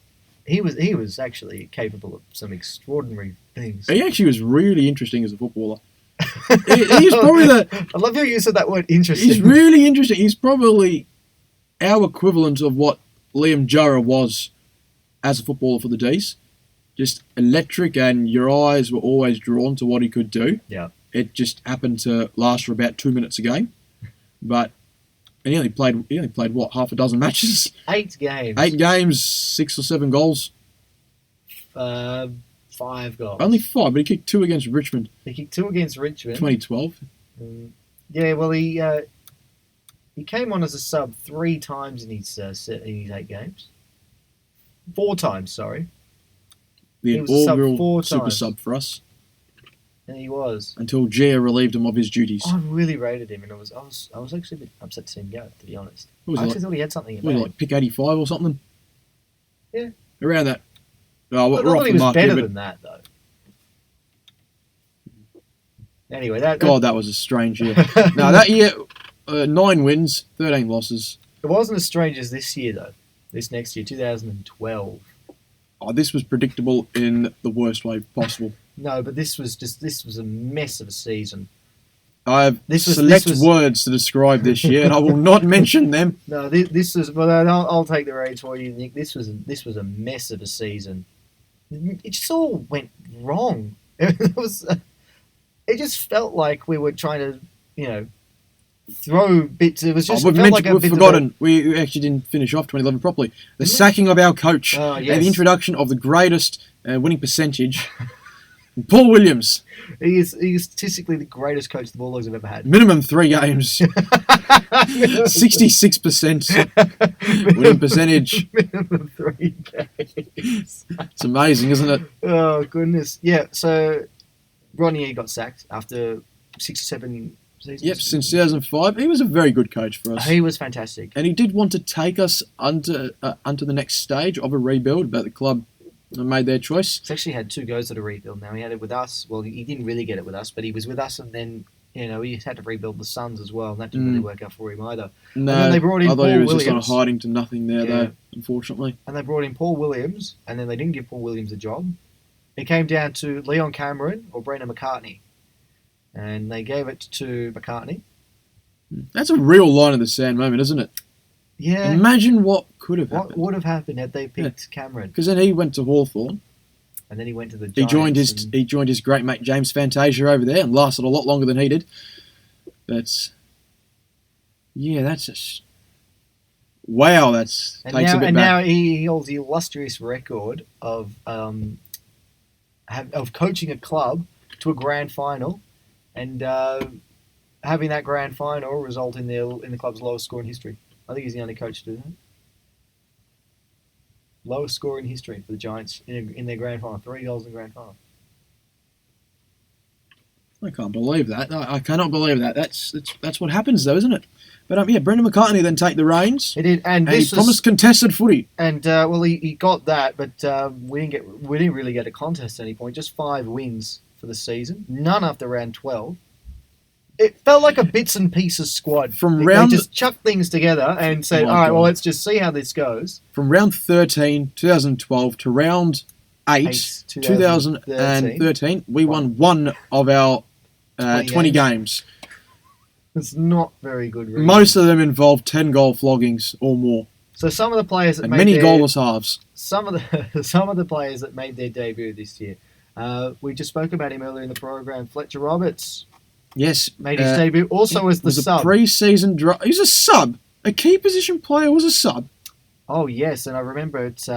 He was actually capable of some extraordinary things. He actually was really interesting as a footballer. He's probably I love how you said that word interesting. He's really interesting. He's probably our equivalent of what Liam Jurra was as a footballer for the D's. Just electric, and your eyes were always drawn to what he could do. Yeah. It just happened to last for about 2 minutes a game. And he only played what, half a dozen matches? 8 games. 8 games, 6 or 7 goals. 5 goals. Only 5, but he kicked 2 against Richmond. He kicked 2 against Richmond. 2012. Yeah, well, he came on as a sub 3 times in his 8 games. 4 times, sorry. The He was a sub inaugural 4 super times. sub for us. And he was. Until Gia relieved him of his duties. I really rated him, and I was actually a bit upset to see him go, to be honest. What was I it actually thought he had something in What was it, him. like pick 85 or something? Yeah. Around that. Oh, I we're thought off he the was mark better here, but than that, though. Anyway, that God, that was a strange year. No, that year, 9 wins, 13 losses. it wasn't as strange as this year, though. This next year, 2012. Oh, this was predictable in the worst way possible. No, but this was a mess of a season. I have This was- words to describe this year, and I will not mention them. No, this was. Well, I'll take the reins for you, Nick. This was a mess of a season. It just all went wrong. It was. It just felt like we were trying to, throw bits. It was just. We've felt like a bit of forgotten. We actually didn't finish off 2011 properly. The Didn't we? sacking of our coach Oh, and yes. the introduction of the greatest winning percentage, Paul Williams. He is statistically the greatest coach the Bulldogs have ever had. Minimum 3 games, 66% winning percentage. Minimum 3 games. It's amazing, isn't it? Oh goodness, yeah. So Ronnier got sacked after 6 or 7 seasons. Yep, since 2005, he was a very good coach for us, He was fantastic. and he did want to take us onto the next stage of a rebuild, but the club made their choice. He's actually had 2 goes at a rebuild now. He had it with us. Well, he didn't really get it with us, but he was with us, and then he had to rebuild the Suns as well, and that didn't really work out for him either. No, then they brought in I thought he Paul was just on a Williams. hiding to nothing there, Yeah. though, unfortunately. And they brought in Paul Williams, and then they didn't give Paul Williams a job. It came down to Leon Cameron or Brendan McCartney, and they gave it to McCartney. That's a real line in the sand moment, isn't it? Yeah. Imagine what could have What happened. would have happened had they picked Cameron? Because then he went to Hawthorn. And then he went to the He Giants. joined his great mate James Fantasia over there and lasted a lot longer than he did. That's just wow. Takes a bit back. Now he holds the illustrious record of coaching a club to a grand final, and having that grand final result in the club's lowest score in history. I think he's the only coach to do that. Lowest score in history for the Giants in their grand final. 3 goals in grand final. I can't believe that. I cannot believe that. That's what happens, though, isn't it? But yeah, Brendan McCartney then take the reins. He did, and he promised contested footy. And he got that, but we didn't really get a contest at any point. Just 5 wins for the season, none after round 12. It felt like a bits and pieces squad. They just chucked things together and said, "All right, well, let's just see how this goes." From round 13, 2012 to round 8 2013, we won one of our 20 games. It's not very good. Really. Most of them involved 10-goal floggings or more. So some of the players that many goalless halves. Some of the players that made their debut this year. We just spoke about him earlier in the program. Fletcher Roberts. Yes, made his debut. Also as the sub. A pre-season draft. He was a sub. A key position player was a sub. Oh yes, and I remember it.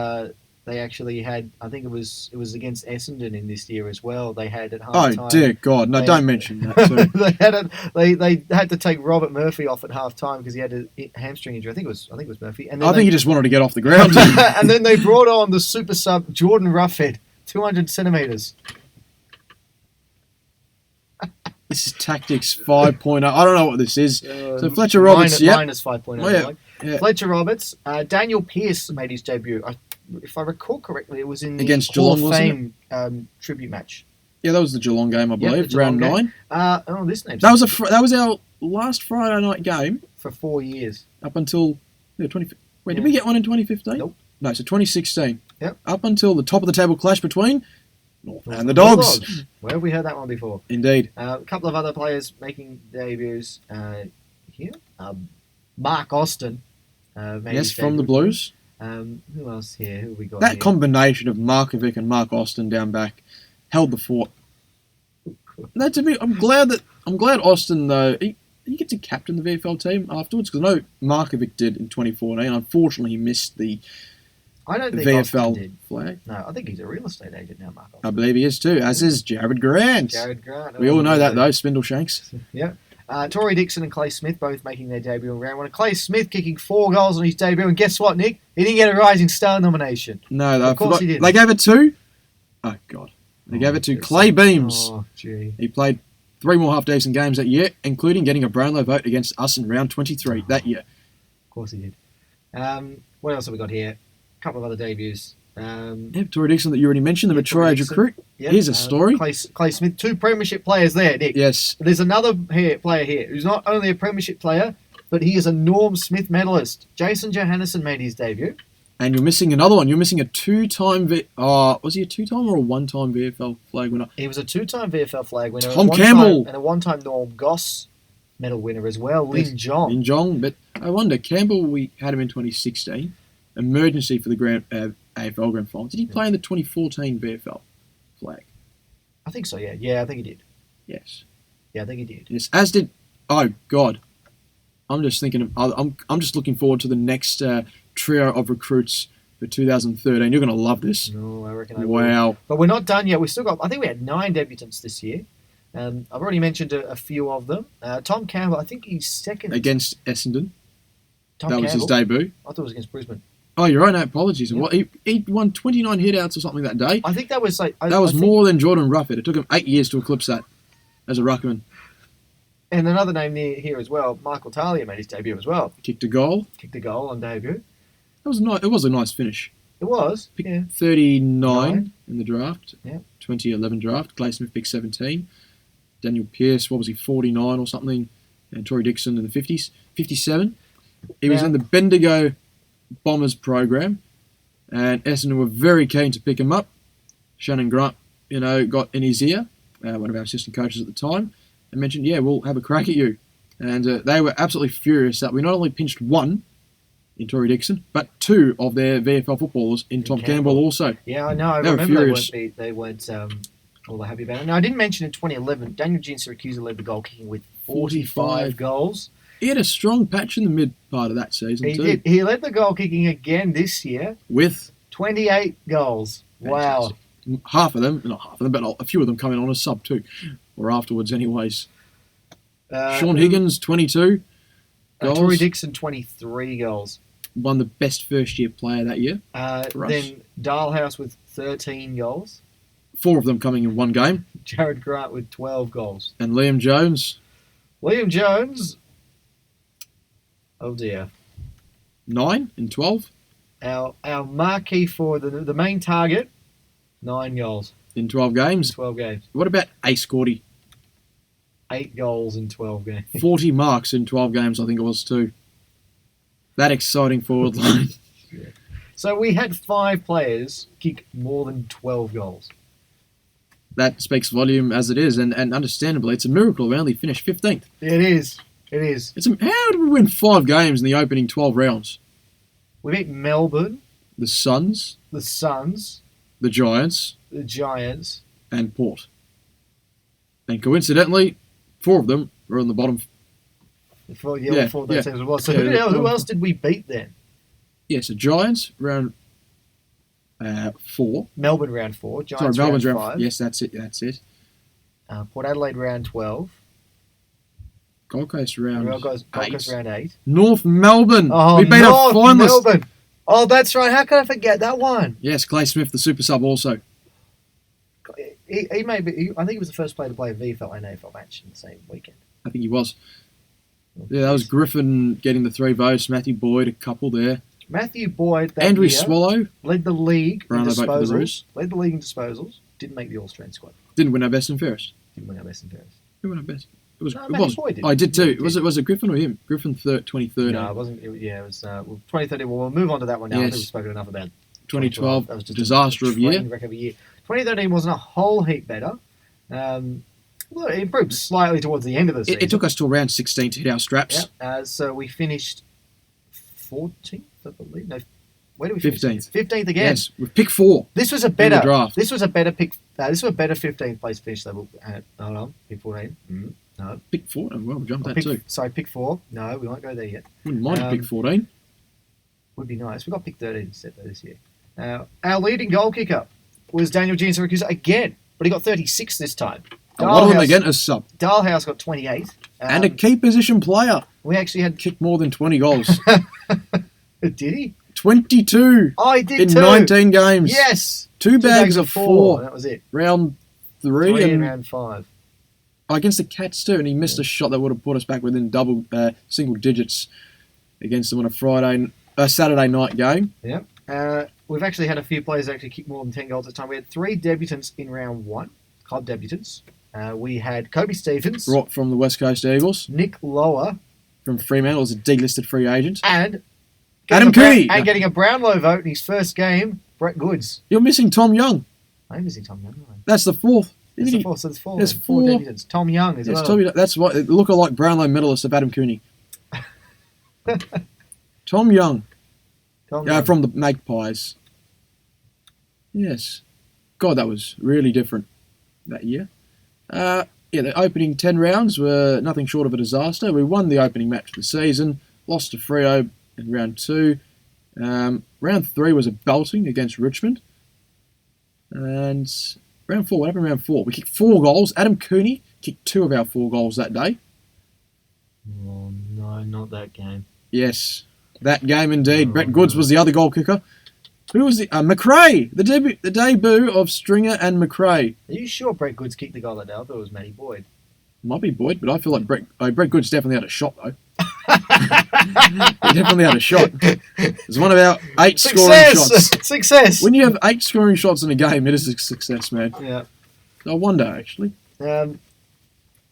They actually had. I think it was against Essendon in this year as well. They had at half time. Oh dear God! No, don't mention that. Too. they had to take Robert Murphy off at half time because he had a hamstring injury. I think it was Murphy. And I think he just wanted to get off the ground. And then they brought on the super sub Jordan Roughhead, 200 centimetres. This is Tactics 5.0. I don't know what this is. So Fletcher Roberts, minus 5.0. Oh, yeah. Fletcher Roberts, Daniel Pearce made his debut. If I recall correctly, it was in the against Hall Geelong, of Fame tribute match. Yeah, that was the Geelong game, I believe, round 9. This name. That was our last Friday night game for 4 years up until 20. Wait, did we get one in 2015? Nope. No, so 2016. Yep. Up until the top of the table clash between North and the Dogs. Where have we heard that one before? Indeed. A couple of other players making debuts here. Mark Austin. Yes, from the Blues. Who else here? Who have we got? That here? combination of Markovic and Mark Austin down back held the fort. No, to me, I'm glad Austin though he gets to captain the VFL team afterwards because I know Markovic did in 2014. Unfortunately, he missed the VFL flag. No, I think he's a real estate agent now, Mark Austin. I believe he is too, as is Jared Grant. We all know that though, Spindle Shanks. Yeah. Tory Dixon and Clay Smith both making their debut in round 1. Clay Smith kicking 4 goals on his debut, and guess what, Nick? He didn't get a Rising Star nomination. No, of course he didn't. They gave it to. Oh God, they gave it to Clay Beams. Oh, gee. He played 3 more half-decent games that year, including getting a Brownlow vote against us in round 23 that year. Of course he did. What else have we got here? A couple of other debuts. Tory Dixon that you already mentioned, the mature age recruit. Yep. Here's a story. Clay Smith, 2 premiership players there, Nick. Yes. There's another player here who's not only a premiership player, but he is a Norm Smith medalist. Jason Johannesson made his debut. And you're missing another one. You're missing a 2-time... was he a 2-time or a 1-time VFL flag winner? He was a 2-time VFL flag winner. Tom Campbell. And a 1-time Norm Goss medal winner as well, Lin Jong. Lin Jong, but I wonder, Campbell, we had him in 2016. Emergency for the AFL Grand Final. Did he play in the 2014 VFL flag? I think so, yeah. Yeah, I think he did. Yes. Yeah, I think he did. Yes, as did... Oh, God. I'm just thinking... I'm just looking forward to the next trio of recruits for 2013. You're going to love this. No, I reckon I will. Wow. But we're not done yet. We've still got... I think we had 9 debutants this year. I've already mentioned a few of them. Tom Campbell, I think he's second... Against Essendon. Tom that Campbell? Was his debut. I thought it was against Brisbane. Oh, you're right. No, apologies. Yeah. He won 29 hit-outs or something that day. I think that was like... That was more than Jordan Roughhead. It took him 8 years to eclipse that as a ruckman. And another name here as well, Michael Talia made his debut as well. Kicked a goal on debut. That was nice. It was a nice finish. It was, yeah. 39 in the draft. Yeah. 2011 draft. Clay Smith picked 17. Daniel Pearce, what was he, 49 or something? And Tory Dixon in the 50s. 57. He was in the Bendigo Bombers program, and Essendon were very keen to pick him up. Shannon Grant, got in his ear, one of our assistant coaches at the time, and mentioned, yeah, we'll have a crack at you. And they were absolutely furious that we not only pinched 1 in Tory Dixon, but 2 of their VFL footballers in Tom Campbell also. Yeah, I know. I remember they weren't all that happy about it. Now, I didn't mention in 2011, Daniel Jean Syracuse led the goal kicking with 45 goals. He had a strong patch in the mid part of that season, too. He did. He led the goal kicking again this year. With 28 goals. Fantastic. Wow. Not half of them, but a few of them coming on as sub too. Or afterwards anyways. Sean Higgins, 22 goals. Tory Dixon, 23 goals. won the best first-year player that year. For us. Then Dalhouse with 13 goals. 4 of them coming in one game. Jared Grant with 12 goals. And Liam Jones, Liam Jones. Oh dear. 9 in 12. Our marquee forward, the main target, 9 goals In 12 games. 12 games. What about Ace Gordy? 8 goals in 12 games. 40 marks in 12 games, I think it was too. That exciting forward line. So we had 5 players kick more than 12 goals. That speaks volume as it is, and understandably, it's a miracle we only finished 15th. It is. How did we win 5 games in the opening 12 rounds? We beat Melbourne, The Suns, the Suns, the Giants, the Giants. and Port. And coincidentally, 4 of them were on the bottom. Before those Yeah. teams as well. So Yeah, who else did we beat then? Yes, the Giants round 4. Melbourne round 4, Sorry, Giants Melbourne's round round 5, Yes, that's it. Port Adelaide round 12, Gold Coast round Gold Coast 8. round 8. North Melbourne. Oh, We beat North a finalist. Melbourne. Oh, that's right. How could I forget that one? Yes, Clay Smith, the super sub also. He may be. I think he was the first player to play a VFL and AFL match in the same weekend. I think he was. Yeah, that was Griffin getting the 3 votes. Matthew Boyd, a couple there. Matthew Boyd that Andrew year Swallow. led the league in Brownlow vote for the disposals. Roos. Led the league in disposals. Didn't make the All-Australian squad. Didn't win our best and fairest. Didn't win our best and fairest. Who won our best? It was. No, it Matthew was. Boyd did. I did too. He did. Was it Griffin or him? Griffin 2013. No, it wasn't. It was 2013. Well, we'll move on to that one now. I Yes. think we've spoken enough about 2012. That was just Disaster of year. train wreck of a year. 2013 wasn't a whole heap better. Well, it improved slightly towards the end of the season. It took us to around 16 to hit our straps. Yeah. So we finished 14th, I believe. No, where did we finish? 15th. 15th again. Yes, with pick 4. This was a in the better draft. This was a better pick. This was a better 15th place finish level. Hold on, pick 14. No, Pick 4. Oh, well, we jumped that pick, too. sorry, pick 4. No, we won't go there yet. Wouldn't mind pick 14. Would be nice. We got pick 13 instead though this year. Our leading goal kicker was Daniel Jean Syracuse again, but he got 36 this time. A lot of them again as sub. Dalhouse got 28. And a key position player We actually had. kicked more than 20 goals. Did he? 22 Oh, he did in too. 19 games. Yes. 2 bags of 4. That was it. Round 3 3 and and round 5. against the Cats too, and he missed a shot that would have put us back within single digits against them on a Saturday night game. Yep. We've actually had a few players actually kick more than 10 goals at a time. We had 3 debutants in round 1, club debutants. We had Kobe Stevens, Brought from the West Coast Eagles. Nick Lower, From Fremantle as a delisted free agent. and Adam Cooney. And getting a Brownlow vote in his first game, Brett Goods. You're missing Tom Young. I'm missing Tom Young. That's the 4th. That's the 4th, so there's 4. There's 4 4. debutants. Tom Young as Yes, well. Tommy, that's what look-alike Brownlow medalist of Adam Cooney. Tom Young. Tom Young. From the Magpies. Yes. God, that was really different that year. The opening 10 rounds were nothing short of a disaster. We won the opening match of the season, lost to Freo in round 2. Round 3 was a belting against Richmond. And round 4, what happened in round 4? We kicked 4 goals. Adam Cooney kicked 2 of our 4 goals that day. Oh, no, not that game. Yes, that game indeed. Oh, Brett Goods no. was the other goal kicker. Who was the McRae? The debut of Stringer and McRae. Are you sure Brett Goods kicked the goal that day? I thought it was Matty Boyd. Might be Boyd, but I feel like Brett Goods definitely had a shot though. He definitely had a shot. It's one of our 8 scoring shots. Success! When you have 8 scoring shots in a game, it is a success, man. Yeah. I wonder actually.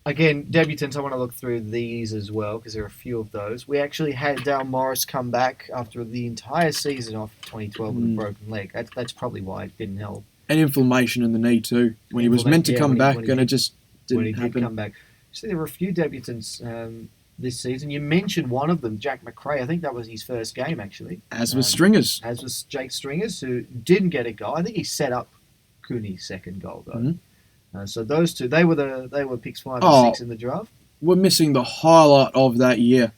Again, debutants, I want to look through these as well because there are a few of those. We actually had Dale Morris come back after the entire season off 2012 with a broken leg. That's probably why it didn't help. And inflammation in the knee too. When he was meant to come back and it just when he didn't did happen. come back. So there were a few debutants this season. You mentioned one of them, Jack McRae. I think that was his first game actually. As was Stringers. As was Jake Stringers, who didn't get a goal. I think he set up Cooney's second goal though. Mhm. So those two, they were picks 5 and Oh. 6 in the draft. We're missing the highlight of that year.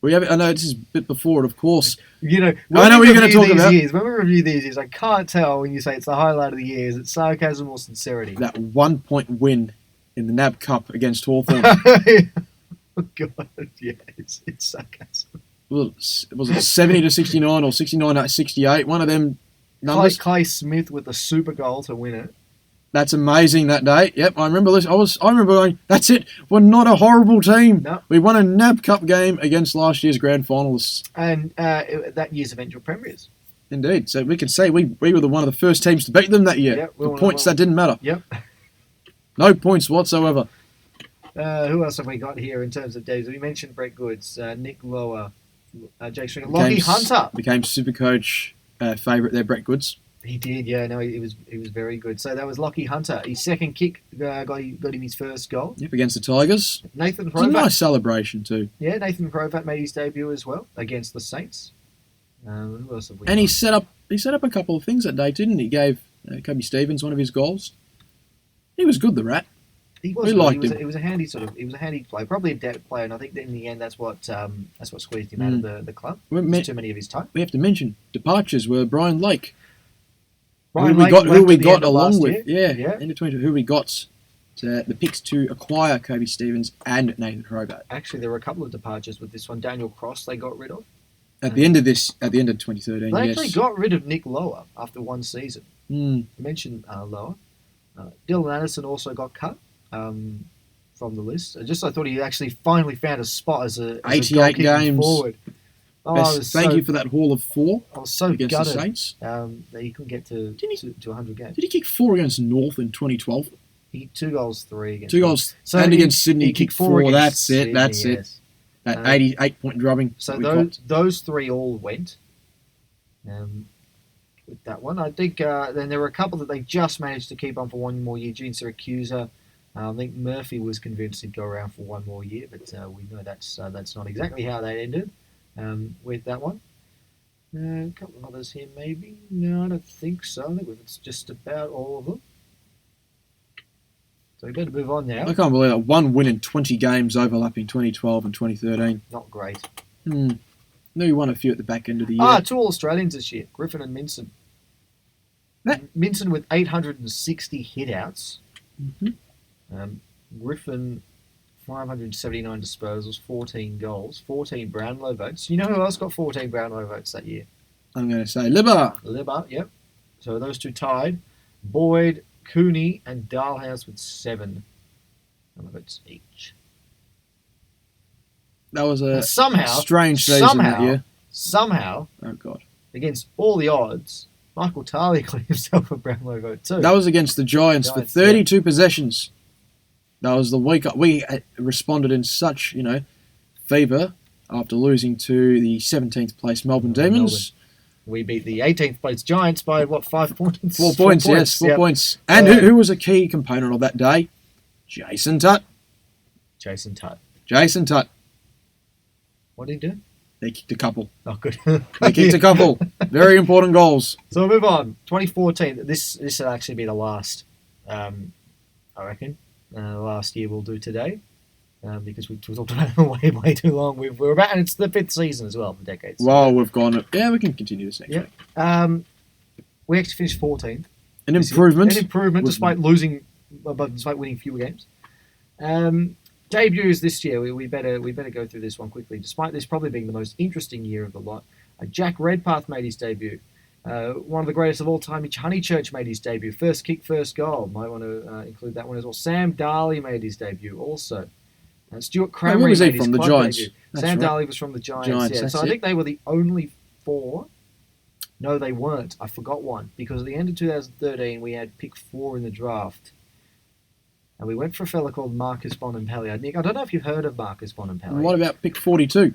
I know this is a bit before it, of course. You know, I know what you're going to talk these about. Years, when we review these years, I can't tell when you say it's the highlight of the year. Is it sarcasm or sincerity? That 1-point win in the NAB Cup against Hawthorn. Oh, God, yeah, it's sarcasm. was it 70 to 69 or 69 to 68? One of them numbers. Clay Smith with the super goal to win it. That's amazing that day. Yep, I remember this. I remember going, that's it. We're not a horrible team. No. We won a NAB Cup game against last year's grand finalists. And that year's eventual premiers. Indeed. So we can say we were one of the first teams to beat them that year. Yep, the points, that didn't matter. Yep. No points whatsoever. Who else have we got here in terms of days? We mentioned Brett Goods, Nick Lower, Jake Stringer, Lockie Hunter. Became Supercoach favourite there, Brett Goods. He did, yeah. No, he was very good. So that was Lockie Hunter. His second kick got him his first goal. Yep, against the Tigers. Nathan It's a Provat. nice celebration too. Yeah, Nathan Provat made his debut as well against the Saints. Who else have we And got? he set up a couple of things that day, didn't he? He gave Kobe Stevens one of his goals. He was good, the Rat. He was. We good. liked He him. was a handy player, probably a depth player, and I think that in the end that's what squeezed him out of the club. Just too many of his time. We have to mention departures were Brian Lake. Brian who Lake we left at the got end of along last with. year. Yeah, in between who we got to the picks to acquire Kobe Stevens and Nathan Hobart. Actually, there were a couple of departures with this one. Daniel Cross they got rid of. At the end of 2013, They yes. actually got rid of Nick Lower after one season. Mm. You mentioned Lower. Dylan Anderson also got cut from the list. I thought he actually finally found a spot as a 88 goal-kicking games. forward. Thank you for that haul of 4 I was so against gutted the Saints. that he couldn't get to 100 games. Did he kick 4 against North in 2012? He kicked 2 goals, 3 against 2 goals, So and he- against Sydney he kicked 4. against That's it. Sydney, That's it. yes. That 88-point drubbing. So we copped. those 3 all went with that one. I think then there were a couple that they just managed to keep on for one more year. Gene Syracusa. I think Murphy was convinced he'd go around for one more year, but we know that's not exactly how that ended with that one. A couple of others here, maybe. No, I don't think so. I think it's just about all of them. So we better move on now. I can't believe that. 1 win in 20 games overlapping 2012 and 2013. Not great. Knew you won a few at the back end of the year. 2 All-Australians this year, Griffin and Minson. That- Minson with 860 hit-outs. Mm-hmm. Griffin, 579 disposals, 14 goals, 14 Brownlow votes. You know who else got 14 Brownlow votes that year? I'm going to say Libba. Libba, yep. So those two tied. Boyd, Cooney, and Dalhouse with 7 votes each. That was a Somehow, strange season that year. Somehow, Oh, God. against all the odds, Michael Tarley got himself a Brownlow vote too. That was against the Giants for Giants, 32 possessions. That was the week we responded in such, fever after losing to the 17th place Melbourne Demons. We beat the 18th place Giants by, 5 points? 4 points, yes, 4 yep. points. And who was a key component of that day? Jason Tutt. Jason Tutt. Jason Tutt. What did he do? They kicked a couple. Oh, good. They kicked a couple. Very important goals. So we'll move on. 2014. This will actually be the last, I reckon. The last year we'll do today. Because we talked about it way too long. We're about, and it's the 5th season as well for decades. Well, we've gone. Yeah, we can continue this next Yep. week. We actually finished 14th. An improvement. An improvement despite despite winning fewer games. Debuts this year. We better go through this one quickly. Despite this probably being the most interesting year of the lot, Jack Redpath made his debut. One of the greatest of all time, Honeychurch made his debut. First kick, first goal. Might want to include that one as well. Sam Darley made his debut also. Stuart Cramery where was he made his from? The club Giants? debut. That's Sam right. Darley was from the Giants. Giants, So I that's think they were the only 4. No, they weren't. I forgot one. Because at the end of 2013, we had pick 4 in the draft. And we went for a fella called Marcus Bonampelli. Nick, I don't know if you've heard of Marcus Bonampelli. And what about pick 42?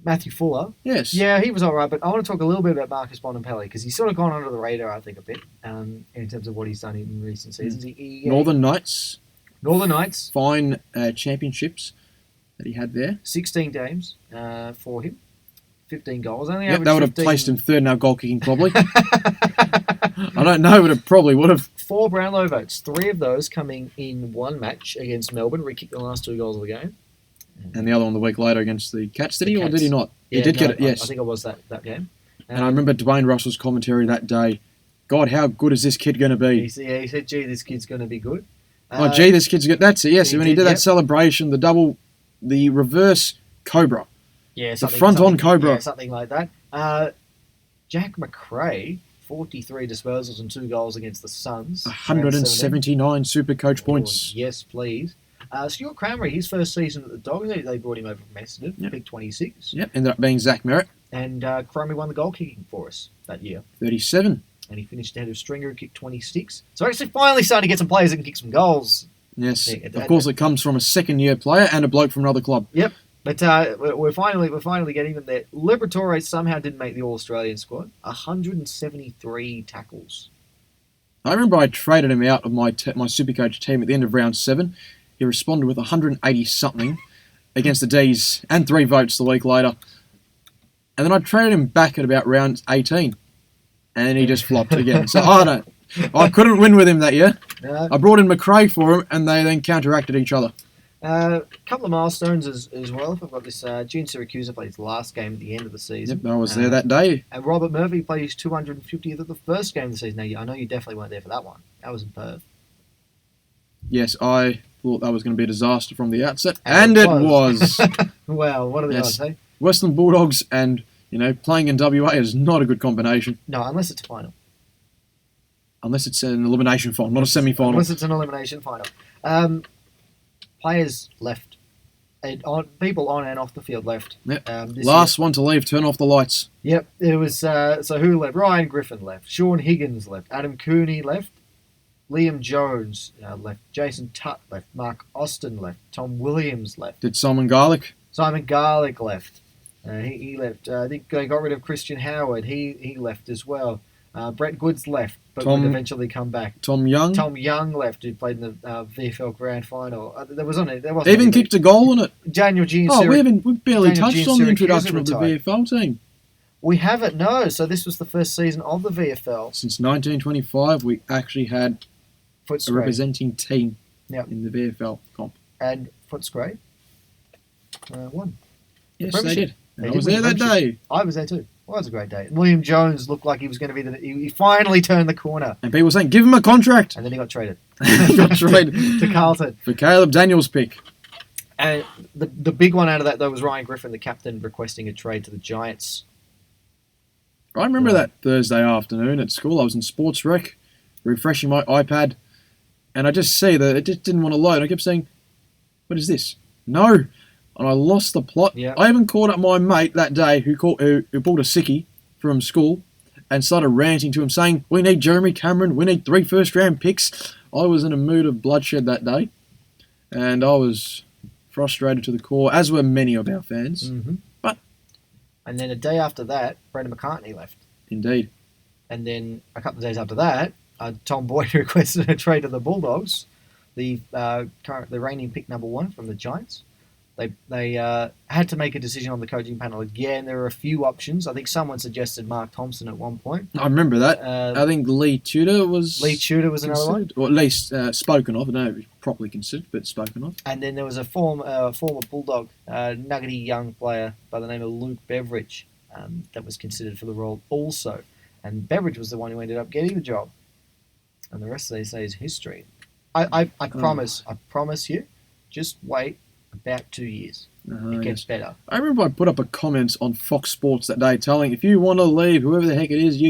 Matthew Fuller. Yes. Yeah, he was all right, but I want to talk a little bit about Marcus Bonampelli because he's sort of gone under the radar, I think, a bit in terms of what he's done in recent seasons. Northern Knights. Northern Knights. Fine championships that he had there. 16 games for him. 15 goals. Only Yep, averaged that would have 15 placed him third in our goal kicking probably. I don't know, but it probably would have. 4 Brownlow votes. 3 of those coming in one match against Melbourne, where he kicked the last 2 goals of the game. And the other one the week later against the Cats, did he, or Cats. did he not? Yeah, he did no, get it, yes. I think it was that game. And I remember Dwayne Russell's commentary that day. God, how good is this kid going to be? He said, gee, this kid's going to be good. This kid's good. That's it, yes. he When he did, did yep. that celebration, the reverse cobra. Yeah, the front-on Cobra. Yeah, something like that. Jack McRae, 43 disposals and 2 goals against the Suns. 179 Supercoach points. Yes, please. Stuart Cranberry, his first season at the Dogs, they brought him over from Essendon, pick 26. Yep, ended up being Zach Merritt. And Cranberry won the goal kicking for us that year. 37. And he finished ahead of Stringer, who kicked 26. So we're actually finally starting to get some players that can kick some goals. Yes, of course it comes from a second-year player and a bloke from another club. Yep, but we're finally getting them there. Liberatore somehow didn't make the All-Australian squad. 173 tackles. I remember I traded him out of my Supercoach team at the end of round 7. He responded with 180-something against the D's and 3 votes the week later. And then I traded him back at about round 18. And then he just flopped again. So I couldn't win with him that year. I brought in McRae for him, and they then counteracted each other. A couple of milestones as well. If I've got this, June Syracuse played his last game at the end of the season. Yep, I was there that day. And Robert Murphy played his 250th at the first game of the season. Now, I know you definitely weren't there for that one. That was in Perth. Yes, I thought that was going to be a disaster from the outset, and it was. Well, what are the odds, hey? Western Bulldogs and, playing in WA is not a good combination. No, unless it's a final. Unless it's an elimination final, not a semi-final. Unless it's an elimination final. Players left. People on and off the field left. Yep. Last one to leave, turn off the lights. Yep. It was, so who left? Ryan Griffin left. Sean Higgins left. Adam Cooney left. Liam Jones left. Jason Tutt left. Mark Austin left. Tom Williams left. Did Simon Garlick? Simon Garlick left. He left. I think they got rid of Christian Howard. He left as well. Brett Goods left, but would eventually come back. Tom Young? Tom Young left, who played in the VFL Grand Final. There wasn't even kicked a goal in it. Daniel Jean. We've barely touched on the introduction of the VFL team. We haven't, no. So this was the first season of the VFL. Since 1925, we actually had Footscray. A representing team in the VFL comp. And Footscray won. Yes, they did. And I was there that day. I was there too. Well, it was a great day. William Jones looked like he was going to be he finally turned the corner. And people were saying, give him a contract. And then he got traded. to Carlton. For Caleb Daniels' pick. And the big one out of that, though, was Ryan Griffin, the captain, requesting a trade to the Giants. I remember that Thursday afternoon at school. I was in sports rec, refreshing my iPad, and I just see that it just didn't want to load. I kept saying, what is this? No. And I lost the plot. Yeah. I even called up my mate that day who pulled a sickie from school and started ranting to him saying, we need Jeremy Cameron, we need 3 first-round picks. I was in a mood of bloodshed that day, and I was frustrated to the core, as were many of our fans. Mm-hmm. And then a day after that, Brendan McCartney left. Indeed. And then a couple of days after that, Tom Boyd requested a trade to the Bulldogs, the reigning pick number 1 from the Giants. They had to make a decision on the coaching panel again. There were a few options. I think someone suggested Mark Thompson at one point. I remember that. I think Lee Tudor was another one. Or at least spoken of. I don't know if it was properly considered, but spoken of. And then there was a former Bulldog, nuggety young player by the name of Luke Beveridge that was considered for the role also. And Beveridge was the one who ended up getting the job. And the rest, they say, is history. I promise you, just wait about 2 years. It gets better. I remember I put up a comment on Fox Sports that day telling, if you want to leave, whoever the heck it is,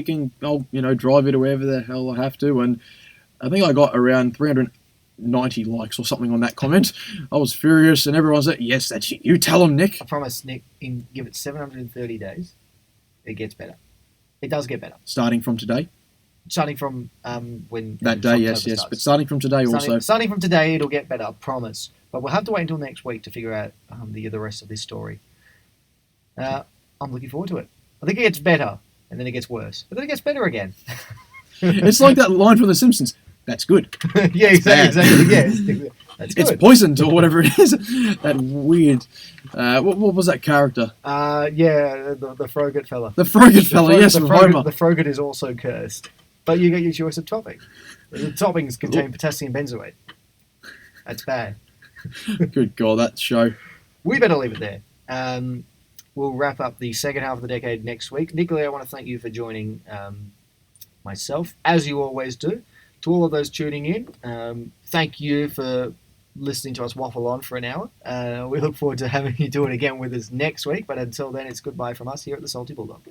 I'll drive you to wherever the hell I have to. And I think I got around 390 likes or something on that comment. I was furious, and everyone said, yes, that's you. You tell them, Nick. I promise, Nick, give it 730 days, it gets better. It does get better. Starting from today? Starting from when... That day, yes. But starting from today also. Starting from today, it'll get better, I promise. But we'll have to wait until next week to figure out the rest of this story. I'm looking forward to it. I think it gets better, and then it gets worse. But then it gets better again. It's like that line from The Simpsons. That's good. Yeah, exactly. Yeah, that's good. It's poisoned or whatever it is. That weird... what was that character? The Froggett fella. The Froggett fella, yes, from Homer. The Froggett is also cursed. But you get your choice of topping. The toppings contain potassium benzoate. That's bad. Good God, that show. We better leave it there. We'll wrap up the second half of the decade next week. Nicola, I want to thank you for joining myself, as you always do. To all of those tuning in, thank you for listening to us waffle on for an hour. We look forward to having you do it again with us next week. But until then, it's goodbye from us here at the Salty Bulldog.